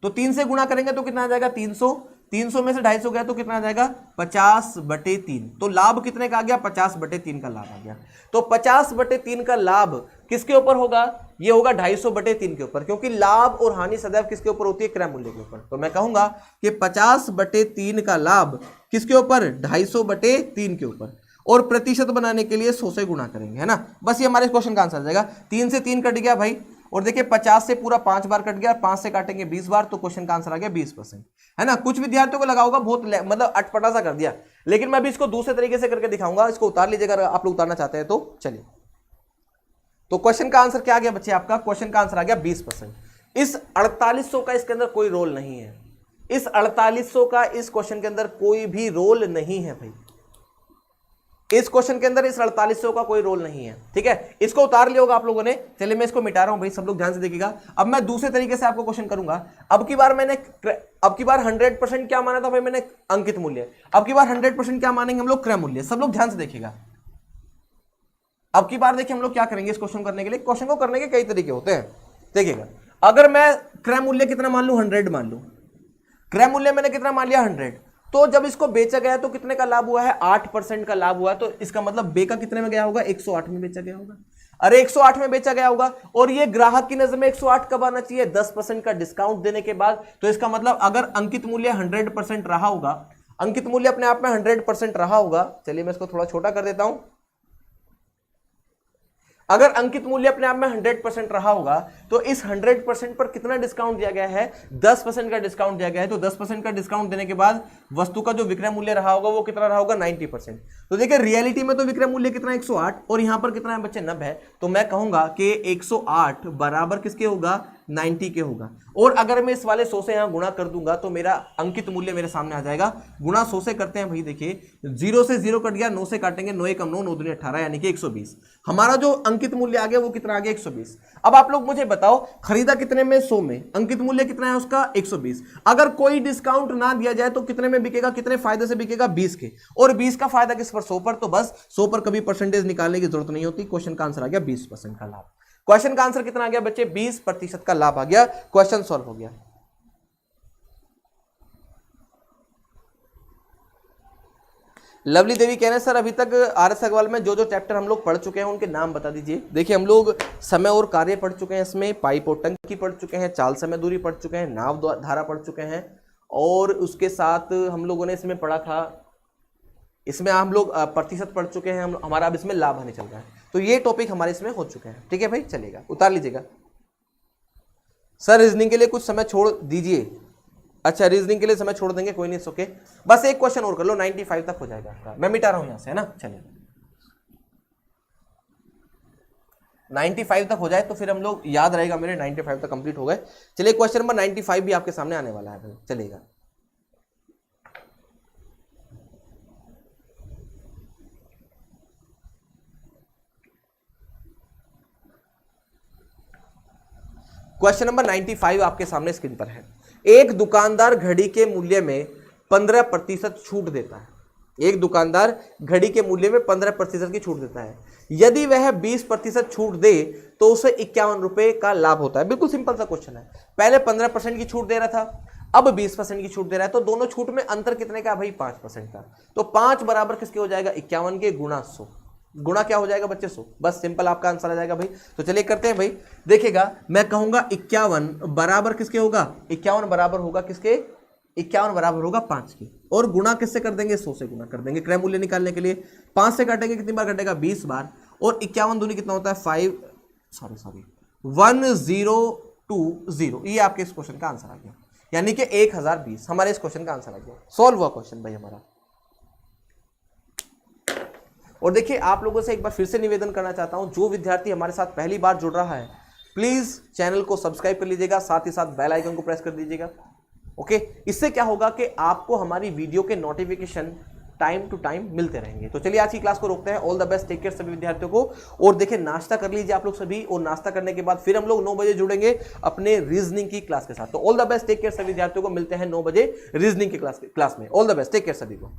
तो 3 से गुणा करेंगे तो कितना आ जाएगा 300, 300 में से 250 गया तो कितना आ जाएगा 50 बटे 3। तो लाभ कितने का आ गया 50 बटे 3 का लाभ आ गया। तो 50 बटे 3 का लाभ किसके ऊपर होगा, ये होगा 250 बटे 3 के ऊपर, क्योंकि लाभ और हानि सदैव किसके ऊपर होती है क्रय मूल्य के ऊपर। तो मैं कहूंगा कि 50 बटे 3 का लाभ किसके ऊपर 250 बटे 3 के ऊपर, और प्रतिशत बनाने के लिए 100 से गुणा करेंगे, है ना। बस ये हमारे क्वेश्चन का आंसर आ जाएगा। 3 से 3 कट गया भाई, और देखिए 50 से पूरा 5 बार कट गया, 5 से काटेंगे 20 बार, तो क्वेश्चन का आंसर आ गया 20%, है ना। कुछ विद्यार्थियों को लगा होगा बहुत मतलब अटपटा सा कर दिया, लेकिन मैं भी इसको दूसरे तरीके से करके दिखाऊंगा। इसको उतार लीजिएगा अगर आप लोग उतारना चाहते हैं तो। चलिए तो क्वेश्चन का आंसर क्या आ गया बच्चे आपका, क्वेश्चन का आंसर आ गया 20%। इस 4800 का इसके अंदर कोई रोल नहीं है, इस 4800 का इस क्वेश्चन के अंदर कोई भी रोल नहीं है भाई, इस क्वेश्चन के अंदर इस 4800 का कोई रोल नहीं है, ठीक है। इसको उतार लिया होगा आप लोगों ने। चलिए मैं इसको मिटा रहा हूं भाई, सब लोग ध्यान से देखिएगा। अब मैं दूसरे तरीके से आपको क्वेश्चन करूंगा। अब की बार 100% क्या माना था भाई मैंने अंकित मूल्य, अब की बार 100% क्या मानेंगे हम लोग क्रय मूल्य। सब लोग ध्यान से देखिएगा। अब की बार देखिए हम लोग क्या करेंगे इस क्वेश्चन करने के लिए। क्वेश्चन को करने के कई तरीके होते हैं, देखिएगा। अगर मैं क्रय मूल्य कितना मान लू 100 मान लू, क्रय मूल्य मैंने कितना मान लिया 100, तो जब इसको बेचा गया तो कितने का लाभ हुआ है 8% का लाभ हुआ है। तो इसका मतलब बे का कितने में गया होगा 108 में बेचा गया होगा। अरे 108 में बेचा गया होगा, और ये ग्राहक की नजर में 108 कब आना चाहिए 10% का डिस्काउंट देने के बाद। तो इसका मतलब अगर अंकित मूल्य 100% रहा होगा, अंकित मूल्य अपने आप में 100% रहा होगा। चलिए मैं इसको थोड़ा छोटा कर देता हूं। अगर अंकित मूल्य अपने आप में 100% रहा होगा तो इस 100% पर कितना डिस्काउंट दिया गया है 10% का डिस्काउंट दिया गया है। तो 10% का डिस्काउंट देने के बाद वस्तु का जो विक्रय मूल्य रहा होगा वो कितना रहा होगा 90%। तो देखिए रियलिटी में तो विक्रय मूल्य कितना 108, और यहां पर कितना है बच्चे 90 है। तो मैं कहूंगा कि 108 बराबर किसके होगा 90 के होगा। और अगर मैं इस वाले 100 से यहां गुणा कर दूंगा तो मेरा अंकित मूल्य मेरे सामने आ जाएगा। गुणा 100 से करते हैं भाई, देखिए 0 से 0 कट गया, 9 से काटेंगे 9 एकम 9, 9 दूनी 18, यानी कि 120। हमारा जो अंकित मूल्य आ गया वो कितना आ गया 120। अब आप लोग मुझे बताओ खरीदा कितने में 100 में, अंकित मूल्य कितना है उसका 120। अगर कोई डिस्काउंट ना दिया जाए तो कितने में बिकेगा, कितने फायदे से बिकेगा 20 के, और 20 का फायदा किस पर 100 पर। तो बस 100 पर कभी परसेंटेज निकालने की जरूरत नहीं होती। क्वेश्चन का आंसर आ गया 20% का लाभ। क्वेश्चन का आंसर कितना आ गया बच्चे 20% का लाभ आ गया। क्वेश्चन सॉल्व हो गया। लवली देवी कह रहे हैं सर अभी तक आर.एस. अग्रवाल में जो जो चैप्टर हम लोग पढ़ चुके हैं उनके नाम बता दीजिए। देखिए हम लोग समय और कार्य पढ़ चुके हैं, इसमें पाइप और टंकी पढ़ चुके हैं, चाल समय दूरी पढ़ चुके हैं, नाव धारा पढ़ चुके हैं, और उसके साथ हम लोगों ने इसमें पढ़ा था, इसमें हम लोग प्रतिशत पढ़ चुके हैं, हमारा अब इसमें लाभ हानि चल रहा है। तो ये टॉपिक हमारे इसमें हो चुके हैं, ठीक है भाई। चलेगा उतार लीजिएगा। सर रीजनिंग के लिए कुछ समय छोड़ दीजिए। अच्छा रीजनिंग के लिए समय छोड़ देंगे, कोई नहीं, ओके। बस एक क्वेश्चन और कर लो, 95 तक हो जाएगा। मैं मिटा रहा हूं यहां से, है ना। चलिए 95 तक हो जाए तो फिर हम लोग याद रहेगा मेरे 95 तक कंप्लीट हो गए। चलिए क्वेश्चन नंबर 95 भी आपके सामने आने वाला है भाई, चलेगा। क्वेश्चन नंबर 95 आपके सामने स्क्रीन पर है। एक दुकानदार घड़ी के मूल्य में 15% छूट देता है। एक दुकानदार घड़ी के मूल्य में 15% की छूट देता है। यदि वह 20% छूट दे तो उसे 51 रुपए का लाभ होता है। बिल्कुल सिंपल सा क्वेश्चन है। पहले 15% की छूट दे रहा था, अब 20% की छूट दे रहा है, तो दोनों छूट में अंतर कितने का भाई? 5% का। तो 5 बराबर किसके हो जाएगा? 51 के गुणा 100। गुणा क्या हो जाएगा बच्चे? 100। बस सिंपल आपका आंसर आ जाएगा भाई। तो चलिए करते हैं भाई। देखिएगा मैं कहूंगा 51 बराबर किसके होगा? 51 बराबर होगा किसके? 51 बराबर होगा 5 के, और गुणा किससे कर देंगे? 100 से गुणा कर देंगे क्रय मूल्य निकालने के लिए। 5 से काटेंगे कितनी बार कटेगा? 20 बार। और 51 दूनी कितना होता है? 1020। ये आपके इस क्वेश्चन का आंसर आ गया, यानी कि 1020 हमारे इस क्वेश्चन का आंसर आ गया। सॉल्व हुआ क्वेश्चन भाई हमारा। और देखिए आप लोगों से एक बार फिर से निवेदन करना चाहता हूं, जो विद्यार्थी हमारे साथ पहली बार जुड़ रहा है प्लीज चैनल को सब्सक्राइब कर लीजिएगा, साथ ही साथ बेल आइकन को प्रेस कर दीजिएगा। ओके, इससे क्या होगा कि आपको हमारी वीडियो के नोटिफिकेशन टाइम टू टाइम मिलते रहेंगे। तो चलिए आज की क्लास को रोकते हैं। All the best, take care सभी विद्यार्थियों को। और देखिए नाश्ता कर लीजिए आप लोग सभी, और नाश्ता करने के बाद फिर हम लोग 9 बजे जुड़ेंगे अपने रीजनिंग की क्लास के साथ। तो all the best, take care सभी विद्यार्थियों को। मिलते हैं 9 बजे रीजनिंग की क्लास में। All the best, take care सभी को।